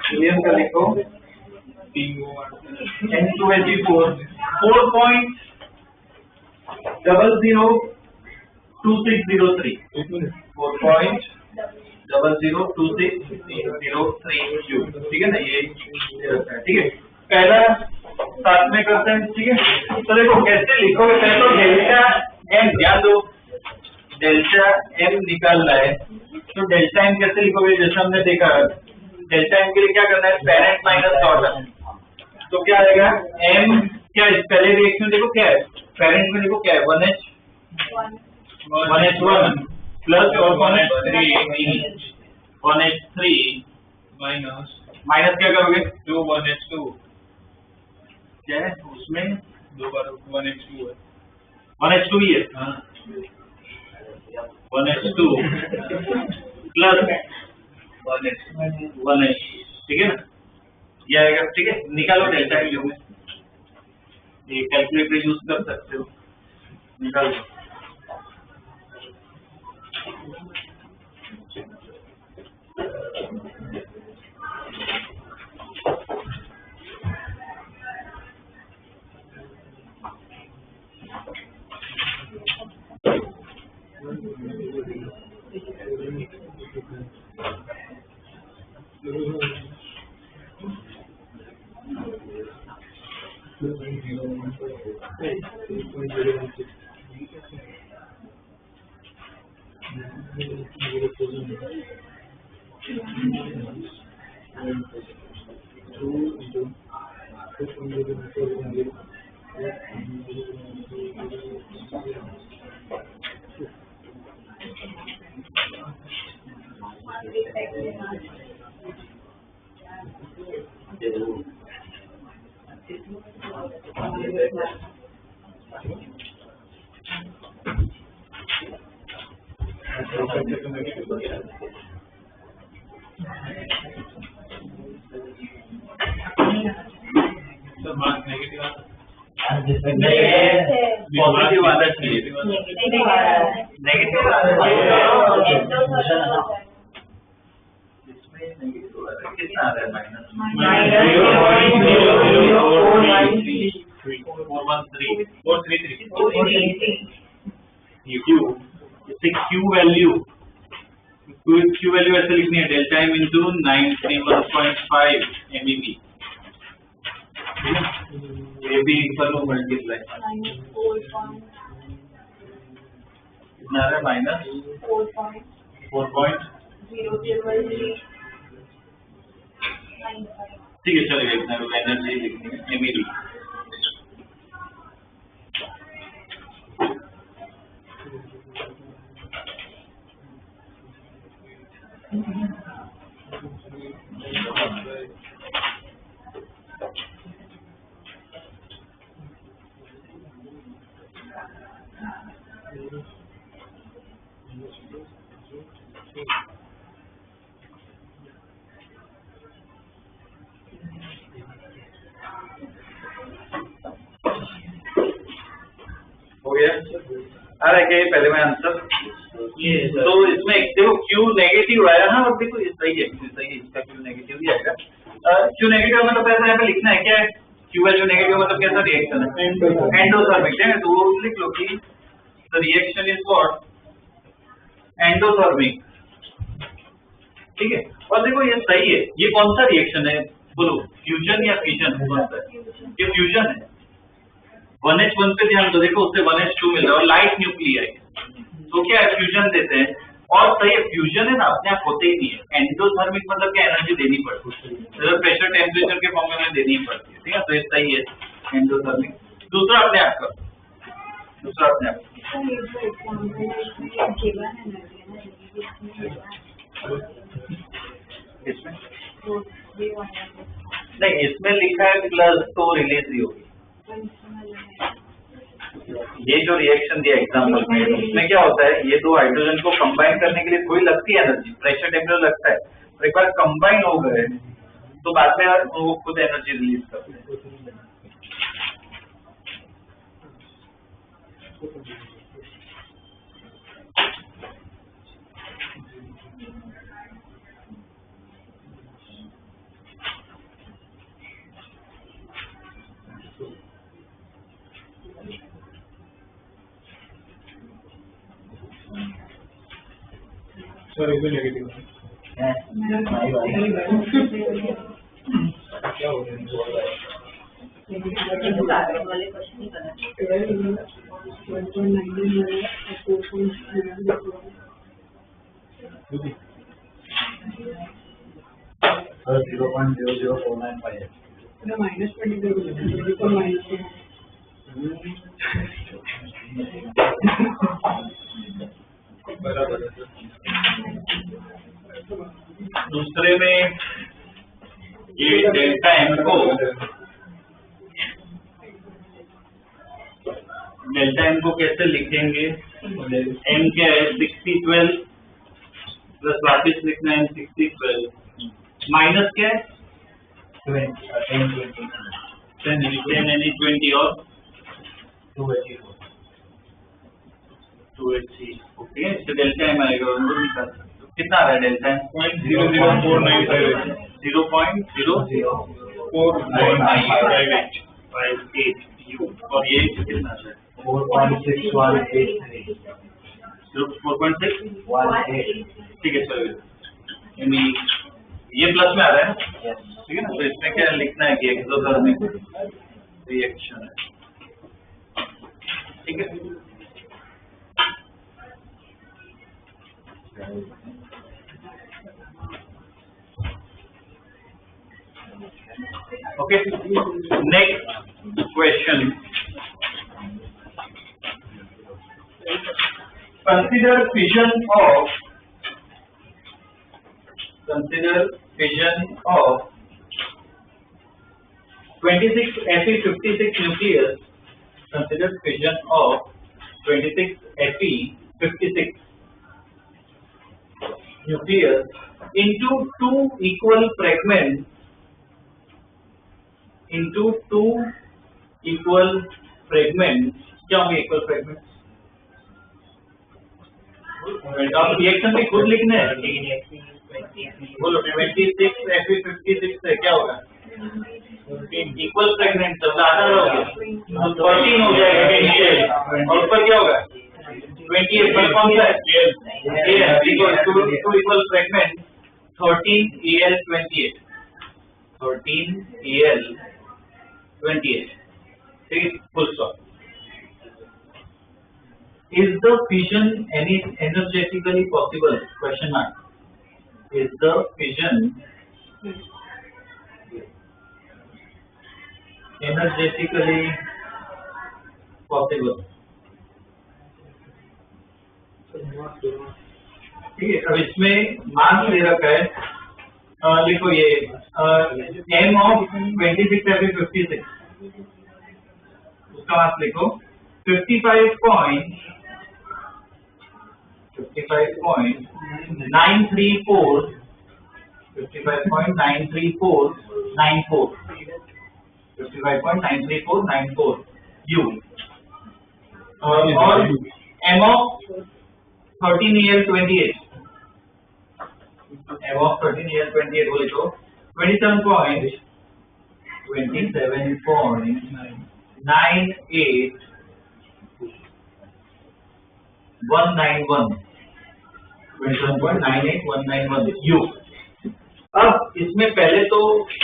हीलियम का लिखो N2H4 4.002603 4.002603 U, ठीक है ना। ये ठीक है, पहला साथ में करते हैं, ठीक है। तो देखो कैसे लिखोगे, पहले तो डेल्टा M ध्यान दो, डेल्टा M निकालना है। तो डेल्टा M कैसे लिखोगे? जैसे हमने देखा डेल्टा M के लिए क्या करना है? Parent minus daughter. तो क्या आएगा? M क्या पहले रिएक्शन देखो क्या है, पेरेंट में देखो क्या है? 1H1 प्लस और 1H3 माइनस क्या करोगे? 1H2 क्या है उसमें? 1H2 है, 1H2 ही है। 1H2 प्लस 1H, ठीक है ना। ये आएगा, ठीक है। निकालो डेल्टा वैल्यू में, ये कैलकुलेटर यूज कर सकते हो, निकालो। पॉजिटिव आना चाहिए, नेगेटिव कितना आ रहा है? -413 Q वैल्यू क्यू वैल्यू ऐसे लिखनी है, डेल्टा एम इंटू 91.5 MeV, ये भी इक्वल टू मल्टीप्लाई कितना आ रहा है, माइनस 4.00395। ठीक है, चलेगा, इतना एनर्जी लिखनी है MeV। हो गया, आ रहा है क्या पहले में आंसर? तो इसमें देखो Q नेगेटिव आया ना, और देखो ये सही है, इसका Q नेगेटिव ही आएगा। Q नेगेटिव मतलब ऐसा यहाँ पे लिखना है क्या है, Q वैल्यू नेगेटिव मतलब कैसा रिएक्शन है, एंडोथर्मिक है, तो वो लिख लो कि the reaction is what, endothermic. ठीक है, और देखो ये सही है, ये कौन सा रिएक्शन है बोलो, फ्यूजन या फिजन, कौन सा है? ये फ्यूजन है। 1H1 पे ध्यान दो, देखो उससे 1H2 मिल रहा है और लाइट न्यूक्लियाई, तो क्या है, फ्यूजन देते हैं। और सही है, फ्यूजन है ना अपने आप होते ही नहीं है, एंडोथर्मिक मतलब क्या, एनर्जी देनी पड़ती है, प्रेशर टेम्परेचर के फॉर्मूले में देनी पड़ती है। ठीक है, तो ये सही है एंडोथर्मिक। दूसरा अपने आप का, दूसरा अपने आप इसमें नहीं, इसमें लिखा है प्लस तो रिलीज ही होगी। ये जो रिएक्शन दिया एग्जाम्पल में, उसमें क्या होता है, ये दो हाइड्रोजन को कंबाइन करने के लिए थोड़ी लगती है एनर्जी, प्रेशर टेम्परेचर लगता है, और एक बार कंबाइन हो गए तो बाद में वो खुद एनर्जी रिलीज करते हैं। सर ये नेगेटिव है, क्या हो सर 0.00495 है, माइनस 20 माइनस बराबर है। दूसरे में ये डेल्टा एम को कैसे लिखेंगे, एम क्या है 6012 प्लस वापिस लिखना है 6012 माइनस क्या है 10 20 और 280। ओके, इससे डेल्टा एम आएगा, कितना आ रहा है डेल्टा एम, 0.00495 0.0049558 और ये कितना है 4.6183 4.6। ठीक है, चलो ये प्लस में आ रहा है ना, ठीक है ना, तो इसमें क्या लिखना है कि एक्सोथर्मिक रिएक्शन है। ठीक है, okay, next question, consider fission of 26 Fe56 nucleus, consider fission of 26 Fe56 nucleus into two equal fragments, क्या होंगे इक्वल फ्रेगमेंट्स? आप रिएक्शन भी खुद लिखने हैं, बोलो 26 Fe56 से क्या होगा, इक्वल फ्रेगमेंट, तो 13 हो जाएगा और ऊपर क्या होगा 28 पर कौन सा है? AL because two equal fragments 13 AL 28 13 AL 28 ठीक है full stop. Is the fission any energetically possible? Question mark. Is the fission energetically possible? ठीक है. अब इसमें मास दे रखा है. लिखो ये m of 26 है 56 उसका मास लिखो 55.934 U और m of 13 AL 28 m of 13 AL 28 बोले तो 27.98 191 U. अब इसमें पहले तो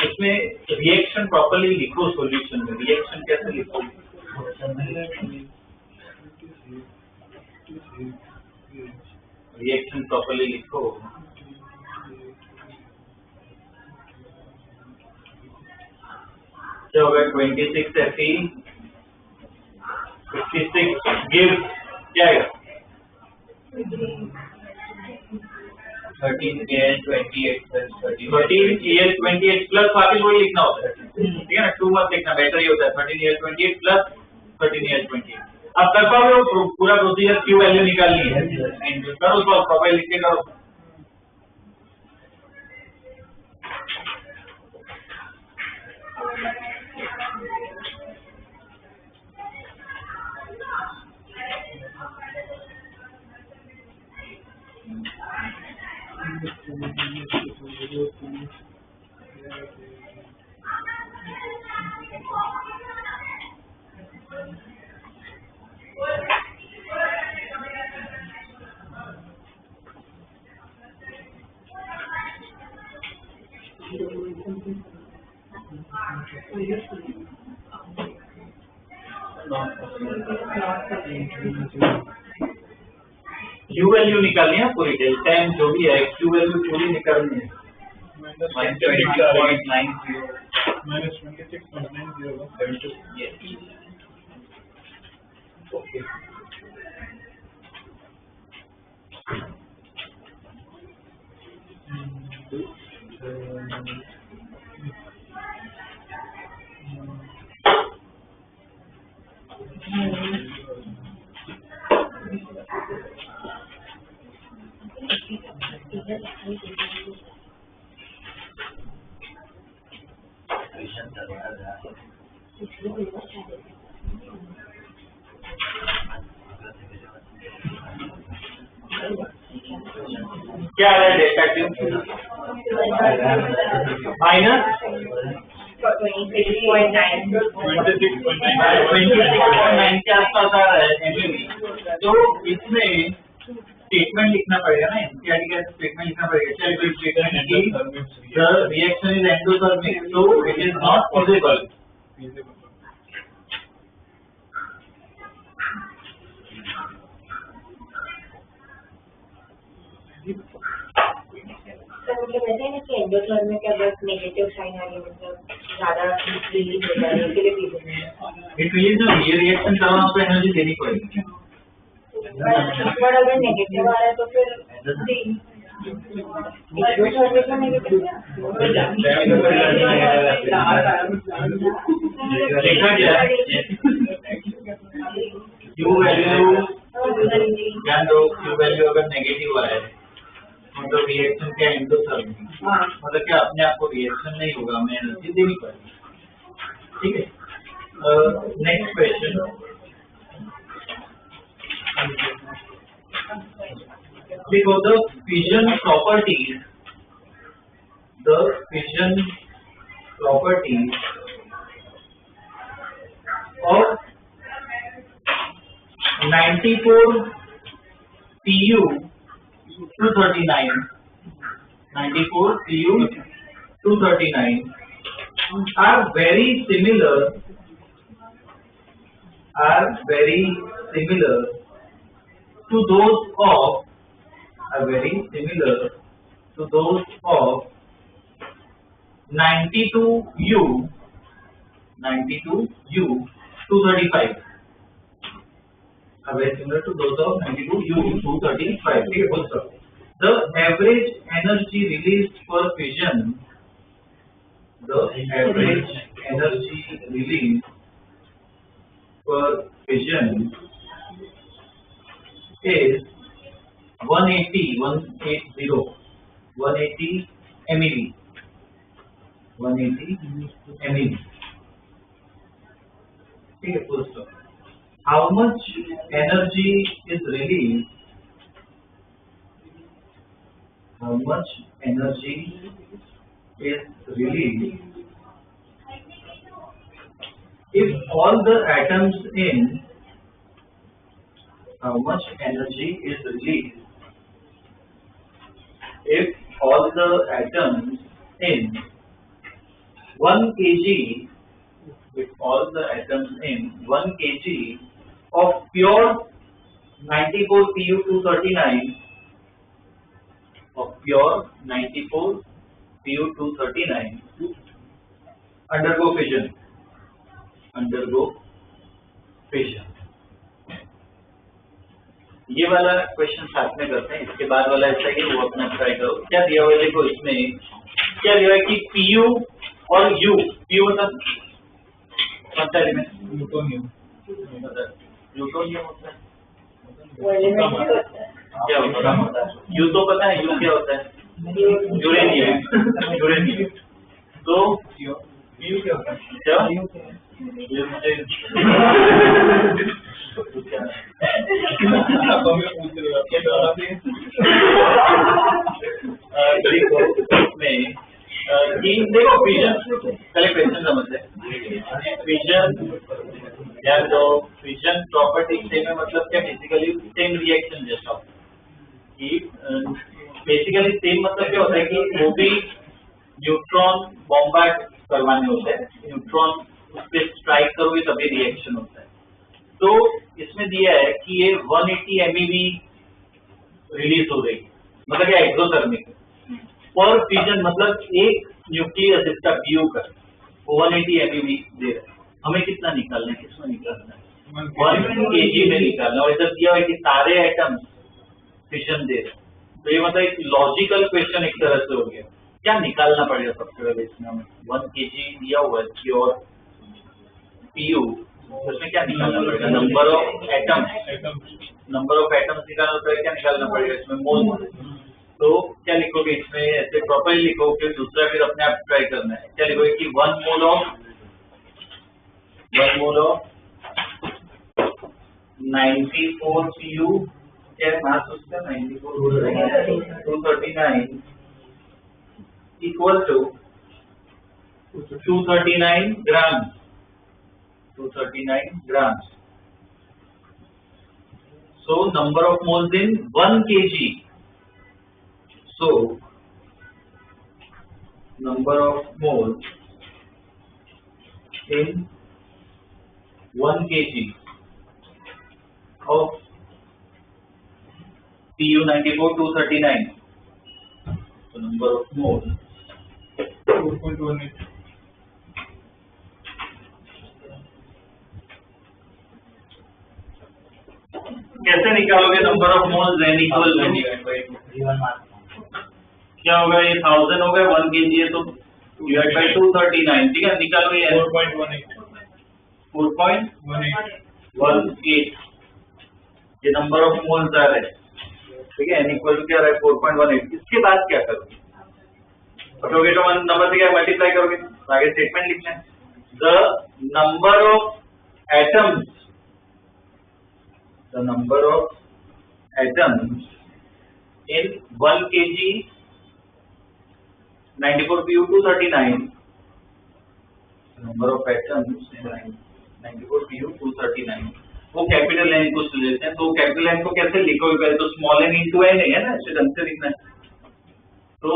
इसमें रिएक्शन प्रॉपर्ली लिखो. सॉल्यूशन में रिएक्शन कैसे लिखो? रिएक्शन प्रॉपर्ली लिखो. क्या होगा? 26 Fe 56 गिव क्या है? 13 AL 28 प्लस वापिस वही लिखना होता है. ठीक है ना. 2 मत लिखना, बेटर ही होता है. 13 AL 28 प्लस 13 AL 28. अब कर पाओगे वो पूरा प्रोसीजर क्यू वैल्यू निकालनी है. करो उसको प्रॉपर लिख के करो. क्यू वैल्यू निकालनी है पूरी. डेल्टा एम जो भी है क्यू वैल्यू पूरी निकालनी है. -26.90172. Okay. क्या आ रहा है डेल्टा क्यू? माइनस 26.9 के आसपास आ रहा है. तो इसमें स्टेटमेंट लिखना पड़ेगा ना. एनसीईआरटी का स्टेटमेंट लिखना पड़ेगा. The reaction is endothermic, so it is not feasible. मतलब ऐसा है ना कि एंडोथर्मिक का अगर नेगेटिव साइन आ रही है मतलब ज्यादा रिलीज हो जा रही है उसके लिए फीजिबल है. इट रिलीज ना. ये रिएक्शन करना आपको एनर्जी देनी पड़ेगी. पर अगर नेगेटिव आ रहा है तो फिर एंडोथर्मिक का नेगेटिव देखा गया क्यू वैल्यू ध्यान दो. क्यू वैल्यू अगर नेगेटिव आ है मतलब रिएक्शन क्या एंडोथर्मिक मतलब क्या अपने आप को रिएक्शन नहीं होगा, हमें एनर्जी देनी पड़ेगी. ठीक है. Next question. देखो the fission properties of 94 Pu 239, 94 Pu 239 are very similar to those of 92U 235 are very similar to those of 92U 235. ठीक है, full stop. The average energy released per fission is 180 MeV. 180 MeV. ठीक है, full stop. How much energy is released? How much energy is released if all the atoms in? How much energy is released if all the atoms in 1 kg? If all the atoms in 1 kg of pure 94 Pu 239 undergo fission. ये वाला question साथ में करते हैं. इसके बाद वाला ऐसा है कि वो अपना ट्राई करो. क्या दिया हुआ है देखो, इसमें क्या दिया है कि Pu और U. Pu मतलब कौन सा एलिमेंट? प्लूटोनियम. प्लूटोनियम होता है. वो एलिमेंट होता है. क्या होता है? U तो पता है. U क्या होता है? यूरेनियम. तो पीयू क्या होता है? क्या? आप हमें पूछ रहे हो, क्या बताते हैं? देखो फिजन, पहले क्वेश्चन समझते हैं. फिजन या तो फिजन प्रॉपर्टी सेम है, मतलब क्या? बेसिकली सेम रिएक्शन जैसा. कि बेसिकली सेम मतलब क्या होता है कि वो भी न्यूट्रॉन बॉम्बार्ड करवाने होते हैं. न्यूट्रॉन उस पर स्ट्राइक करोगे तभी रिएक्शन होता है. तो इसमें दिया है कि ये 180 MeV रिलीज हो रही है, मतलब क्या? एक्सोथर्मिक पर फिजन, मतलब एक न्यूक्लियस इसका Pu का 180 MeV दे रहा है. हमें कितना निकालना है? किसमें निकालना है? 1 kg में निकालना है. और इधर दिया हुआ है कि सारे एटम्स फिजन दे रहे हैं. तो ये मतलब एक लॉजिकल क्वेश्चन एक तरह से हो गया. क्या निकालना पड़ेगा सबसे पहले इसमें? हमें 1 kg दिया हुआ है प्योर Pu, उसमें क्या निकालना पड़ेगा? नंबर ऑफ एटम्स निकालना पड़ेगा. क्या निकालना पड़ेगा इसमें? मोल. तो क्या लिखोगे इसमें? ऐसे प्रॉपर्ली लिखो, फिर दूसरा फिर अपने आप ट्राई करना है. क्या लिखोगे कि 1 मोल ऑफ 94 Pu, क्या मास उसका? 94 239 equal to 239 grams. 239 grams. So number of moles in 1 kg. So number of moles in 1 kg of Pu 94 239. So number of moles 4.18. कैसे निकालोगे number of moles? n equal to क्या होगा? ये 1000 हो गया. 1 kg है तो डिवाइड बाय 239. ठीक है, निकालो ये 4.18. ये नंबर ऑफ मोल्स आ रहे हैं. ठीक है, n इक्वल टू क्या आ रहा है? 4.18. इसके बाद क्या करोगे? करोगे तो नंबर से क्या मल्टीप्लाई करोगे? आगे स्टेटमेंट लिखना है. The number of atoms in 1 kg 94 Pu 239. Number of atoms in 94 Pu 239 वो कैपिटल एन को लेते हैं, तो कैपिटल एन को कैसे लिखोगे, तो स्मॉल एन इंटू एन है ना, इसे ढंग से लिखना है। तो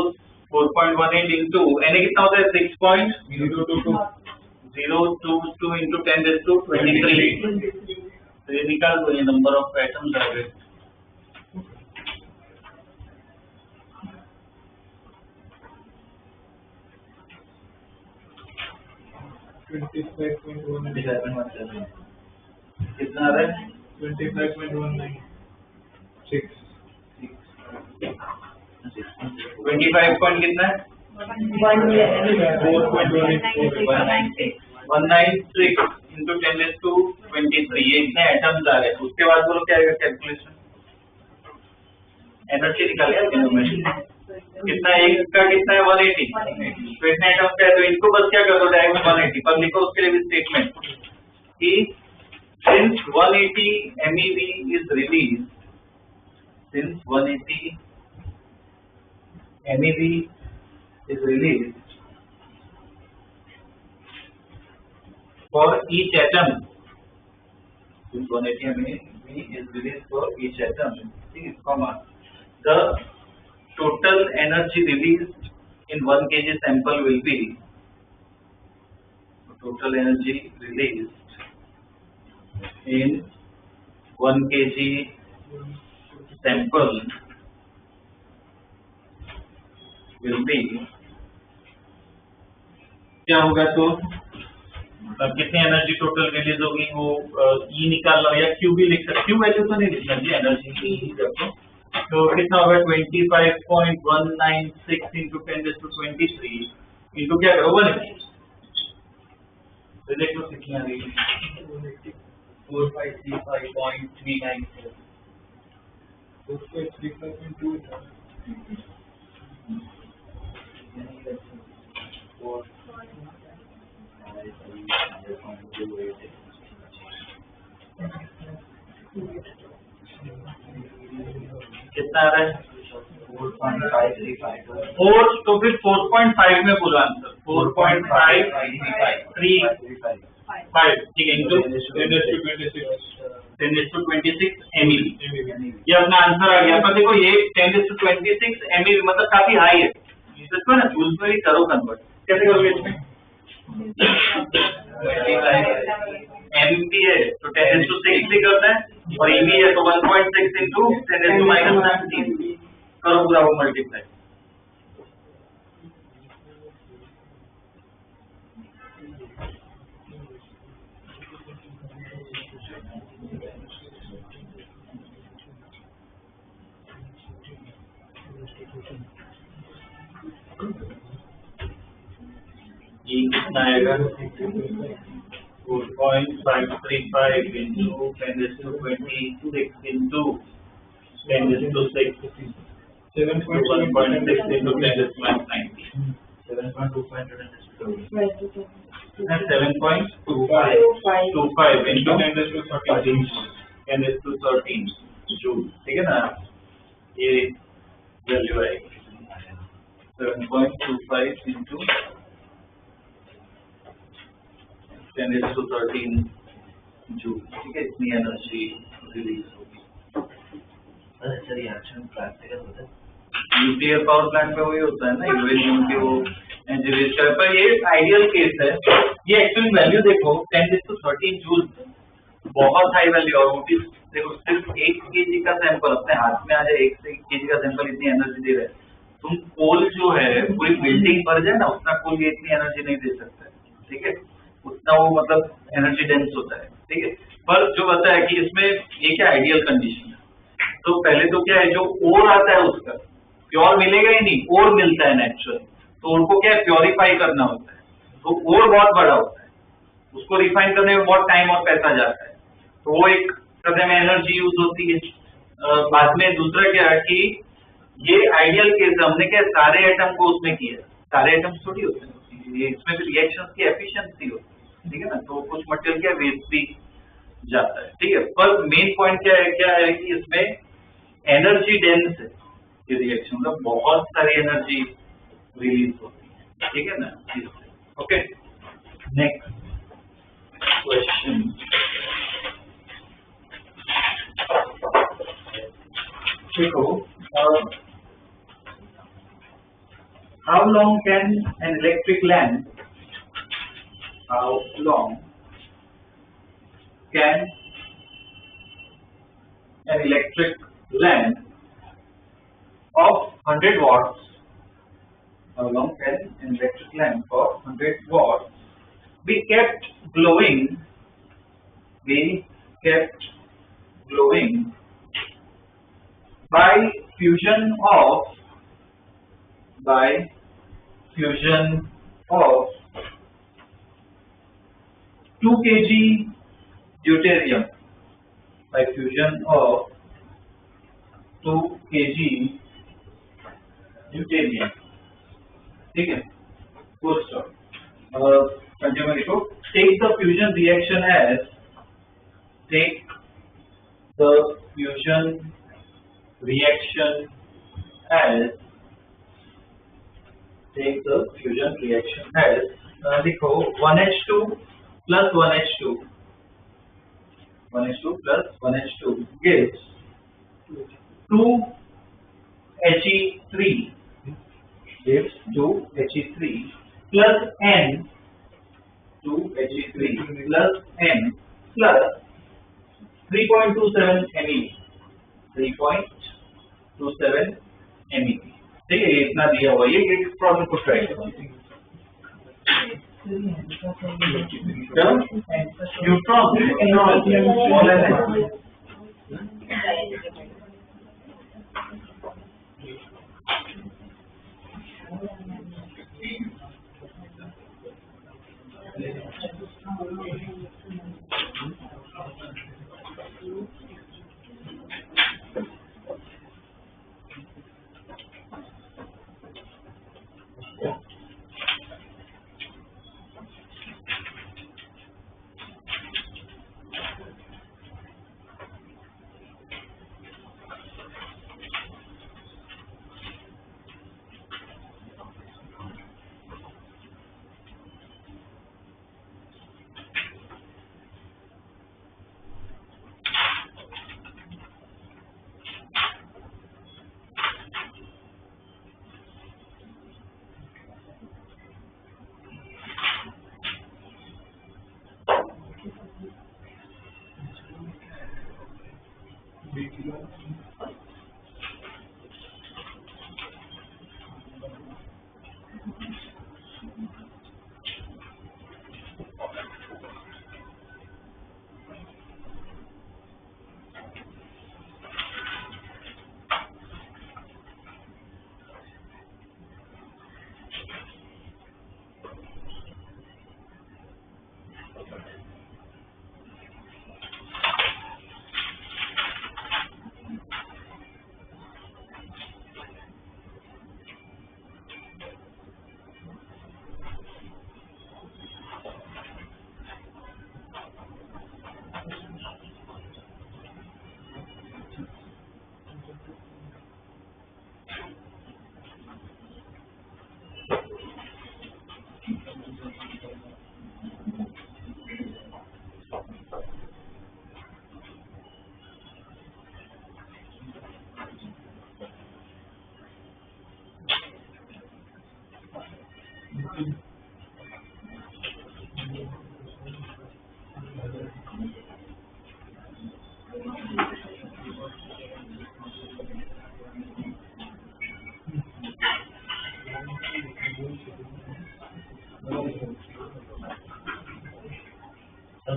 4.18 इंटू एन कितना होता है 6.022 इंटू 10⁻23। तो ये निकाल दो, ये नंबर ऑफ एटम्स आ गए। कितना आ रहा है 25.196। 25 पॉइंट कितना है 196 इंटू 10⁻23, ये इतने एटम्स आ गए। उसके बाद बोलो क्या आएगा कैलकुलेशन, एनर्जी निकालेगा कितना, एक का कितना है 180, तो इतने एटम्स का है, तो इनको बस क्या कर दो डायरेक्ट 180 पर लिखो। उसके लिए भी स्टेटमेंट कि since 180 MeV is released, since 180 MeV is released for each atom, since 180 MeV is released for each atom, comma, the total energy released in 1 kg sample will be, total energy released in 1 kg sample will be, क्या होगा, तो कितनी energy total release होगी वो ई निकाल लो, या Q भी लिख सकते, क्यू वैल्यू तो नहीं लिखना चाहिए, एनर्जी की ही रखो। तो कितना होगा 25.196 इंटू 10⁻23 इंटू क्या करो 180, तो देखो कितनी आ रही है 4535.394। 4535.2 कितना आ रहा है 4, तो फिर 4.5 में बोलो आंसर, 4.535, ठीक है, इंटू 10⁻26 MeV, ये अपना आंसर आ गया। पर देखो ये 10⁻26 MeV मतलब काफी हाई है, इसको ना जूल्स में भी करो कन्वर्ट, कैसे करोगे इसमें MeV है तो 10⁻6 भी करना है, और EV है तो 1.6 इंटू 10⁻−19 करो पूरा वो मल्टीप्लाई। ये कितना आएगा 4.535 into 10⁻26 into 10⁻6 1.6 into 10⁻19 7.25 into 10⁻13 joule, ठीक है ना, ये वैल्यू आएगी 7.25 इंटू 10⁻13 जूल, ठीक है, इतनी एनर्जी रिलीज होगी। सर रिएक्शन प्रैक्टिकल होता है, न्यूक्लियर पावर प्लांट में वही होता है ना, यूरेनियम के वो रिलीज कर, पर ये आइडियल केस है। ये एक्चुअली वैल्यू देखो 10⁻13 जूल बहुत हाई वैल्यू, और वो भी देखो सिर्फ 1 kg का सैंपल अपने हाथ में आ जाए, 1 kg का सैंपल इतनी एनर्जी दे रहा है। तुम कोल जो है पूरी बिल्डिंग भर जाए ना, उतना कोल ये इतनी एनर्जी नहीं दे सकता है, ठीक है, उतना वो मतलब एनर्जी डेंस होता है, ठीक है। पर जो बता है कि इसमें ये क्या आइडियल कंडीशन है, तो पहले तो क्या है, जो ओर आता है उसका प्योर मिलेगा ही नहीं, ओर मिलता है नेचुरल, तो उनको क्या है प्योरीफाई करना होता है, तो ओर बहुत बड़ा होता है, उसको रिफाइन करने में बहुत टाइम और पैसा जाता है, तो वो एक करने में एनर्जी यूज होती है। बाद में दूसरा क्या है कि ये आइडियल केस हमने क्या सारे एटम को उसमें किया, सारे एटम्स थोड़ी होते हैं, ये इसमें भी रिएक्शंस की एफिशिएंसी होती है, ठीक है ना, तो कुछ मटेरियल क्या वेस्ट भी जाता है, ठीक है। पर मेन पॉइंट क्या है कि इसमें एनर्जी डेंस है ये रिएक्शन, मतलब बहुत सारी एनर्जी रिलीज होती है, ठीक है ना, okay. Next question long can an electric lamp, how long can an electric lamp of 100 watts, how long can an electric lamp of 100 watts be kept glowing by fusion of 2 kg deuterium, by fusion of 2 kg deuterium. ठीक है, full stop. Continue लिखो. Take the fusion reaction as लिखो 1H2 plus 1H2 gives 2He3 plus N plus 3.27 MeV. 3.27 MeV. ठीक है, इतना दिया हुआ है. ये प्रॉब्लम को ट्राई करो. न्यूट्रॉन स्मॉलर है.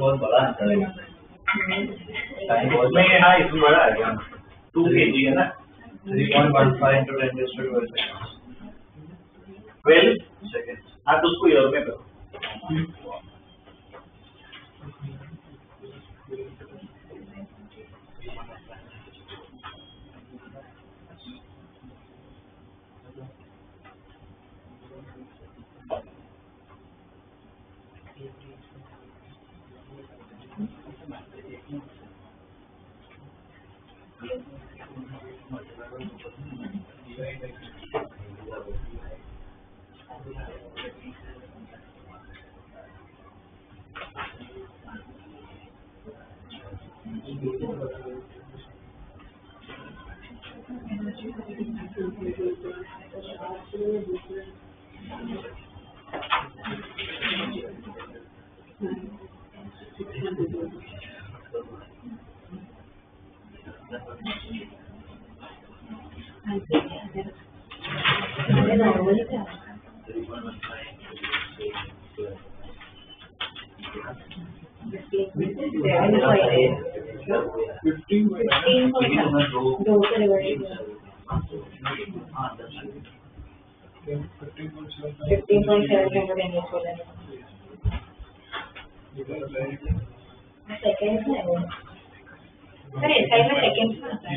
बहुत बड़ा आंसर है. में हाँ इसमें बड़ा है क्या? 2 kg है ना? 3.15 into 10 raised to 12 seconds. हाँ तो उसको ईयर में करो. नॉर्मली क्या 2 से डिवाइड 15.7 सेकेंड्स में है अरे SI में सेकेंड्स में आता है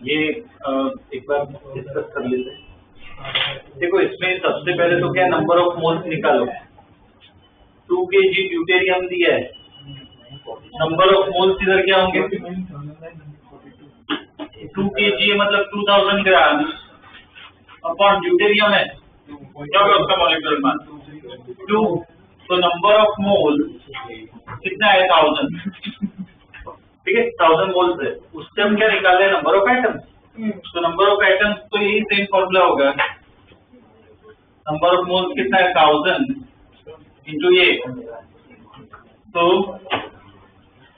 ये एक बार डिस्कस कर लेते हैं। देखो इसमें सबसे पहले तो क्या नंबर ऑफ मोल्स निकालो। 2 kg ड्यूटेरियम दिया है, नंबर ऑफ मोल्स इधर क्या होंगे 2 kg मतलब 2000 ग्राम अपॉन ड्यूटेरियम है क्या होगा उसका मॉलिक्यूलर मास 2, तो नंबर ऑफ मोल कितना है 1000, ठीक है 1000 मोल्स है, उससे हम क्या निकाल रहे हैं नंबर ऑफ एटम्स। तो नंबर ऑफ एटम्स तो यही सेम फॉर्मूला होगा, नंबर ऑफ मोल्स कितना है 1000 इंटू ये, तो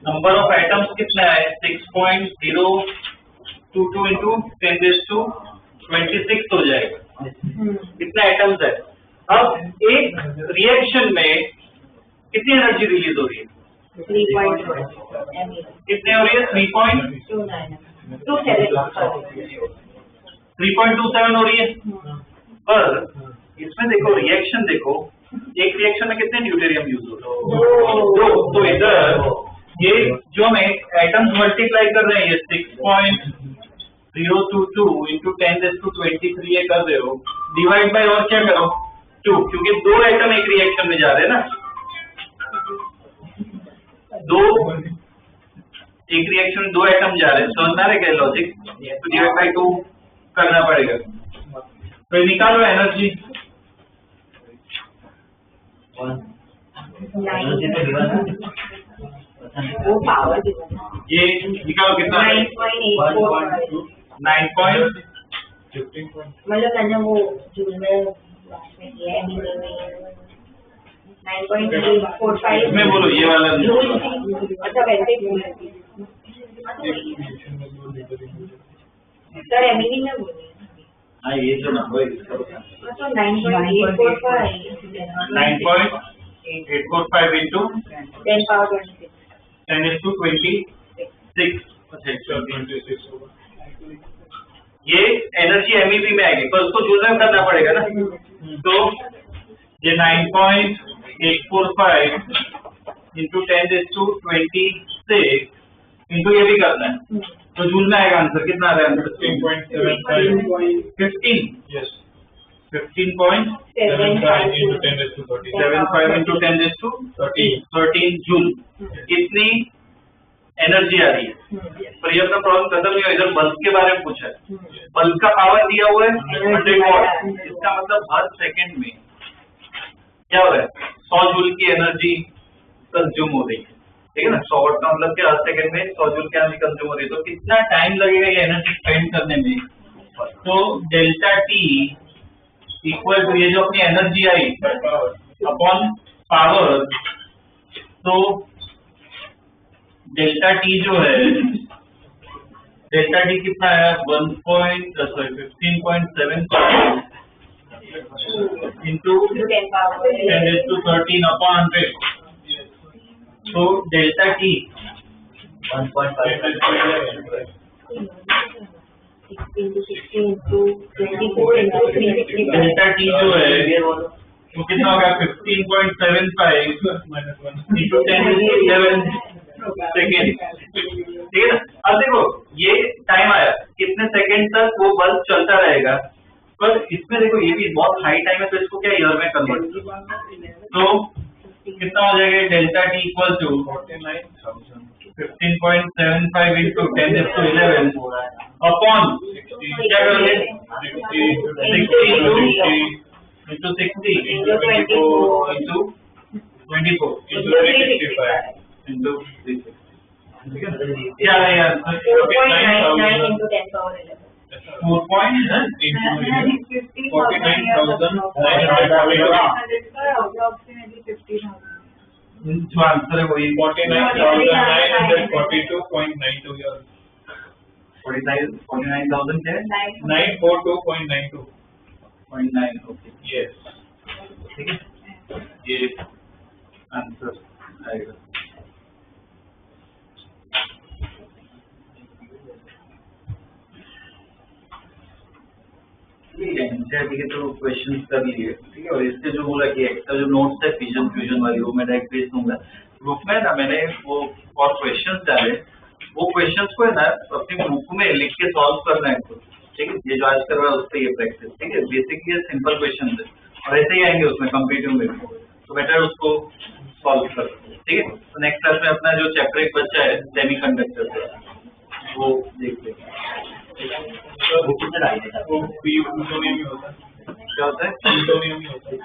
नंबर ऑफ एटम्स कितना है 6.022 इंटू 10⁻26 हो जाएगा। कितना एटम्स है। अब एक रिएक्शन में कितनी एनर्जी रिलीज हो रही है 3.2 कितने हो रही है 3.27 हो रही है। पर इसमें देखो रिएक्शन देखो, एक रिएक्शन में कितने ड्यूटेरियम यूज हो रहे हैं तो इधर ये जो हम एटम्स मल्टीप्लाई कर रहे हैं ये 6.022 इंटू 10⁻23 ये कर रहे हो, डिवाइड बाय और क्या करो 2, क्योंकि 2 एटम एक रिएक्शन में जा रहे हैं ना, 2 एक रिएक्शन में 2 एटम जा रहे हैं, समझना रहे क्या लॉजिक, तो डिवाइड बाय 2 करना पड़ेगा। तो निकालो एनर्जी वो पावर ये निकालो कितना 9.845 मतलब मैंने वो जून में किया है 9.845 इसमें बोलो ये वाला मतलब ऐसे सर एमईवी में बोलिए हाँ ये जो नंबर इसका तो 9.845 9.845 इंटू 10 पावर 26 10⁻26 ये एनर्जी एमईवी में आएगी, पर उसको जूल में करना पड़ेगा ना, तो ये 9.845 इंटू 10⁻26 इंटू ये भी करना है, तो जूल में आएगा आंसर, कितना आ रहा है आंसर 15.75 इंटू 10⁻13 जूल कितनी एनर्जी आ रही है। पर ये अपना प्रॉब्लम खत्म नहीं हुआ, इधर बल्ब के बारे में पूछा है, बल्ब का पावर दिया हुआ है 100 वॉट, इसका मतलब हर सेकंड में क्या हो रहा है 100 जूल की एनर्जी कंज्यूम हो रही है, ठीक है ना। 100 वॉट का मतलब क्या हर सेकंड में 100 जूल की एनर्जी कंज्यूम हो रही है, तो कितना टाइम लगेगा ये एनर्जी स्पेंड करने में, तो डेल्टा टी इक्वल टू ये जो अपनी एनर्जी आई अपॉन पावर, तो डेल्टा टी जो है डेल्टा टी कितना है 15.75 into 10 power 10 raised to 13 upon 100. So delta T 1.5. 16 to 16 into 24 into 365. Delta T जो है वो कितना होगा 15.75 into 10 to 11 सेकेंड, ठीक है ना। अब देखो ये टाइम आया, कितने सेकेंड तक वो बल्ब चलता रहेगा, पर इसमें देखो ये भी बहुत हाई टाइम है, तो इसको क्या ईयर में कन्वर्ट, तो कितना हो जाएगा delta T equal to 15.75 into 10 to 11 upon क्या करोगे 60 into 60 Into 24 into 24 into 365. into 360, ठीक है। क्या है यार 4.99 into 10 power 11. approximately 50,000. जो आंसर है वही 49,942.92 years. 49,000 क्या है 942.92. 0.9, ओके, Yes. ठीक है, ये आंसर आएगा। एनसीईआरटी के तो क्वेश्चन कर लिए, ठीक है, और इसके जो बोला कि एक्स्ट्रा जो नोट्स है फिजन फ्यूजन वाली वो मैं डायरेक्ट भेज दूंगा ग्रुप में ना। मैंने वो और क्वेश्चंस डाले, वो क्वेश्चंस को है ना अपनी बुक में लिख के सॉल्व करना है खुद, ठीक है। ये जो आज कर रहा है उससे ये प्रैक्टिस, ठीक है। बेसिकली सिंपल क्वेश्चन है और ऐसे ही आएंगे उसमें कम्पिटिटिव में, तो बेटर उसको सॉल्व कर, ठीक है। तो नेक्स्ट क्लास में अपना जो चैप्टर एक बच्चा है सेमीकंडक्टर वो देख लेंगे। वो कितना डाल देता वो प्लूटोनियम ही होता है. क्या होता है प्लूटोनियम ही होता है.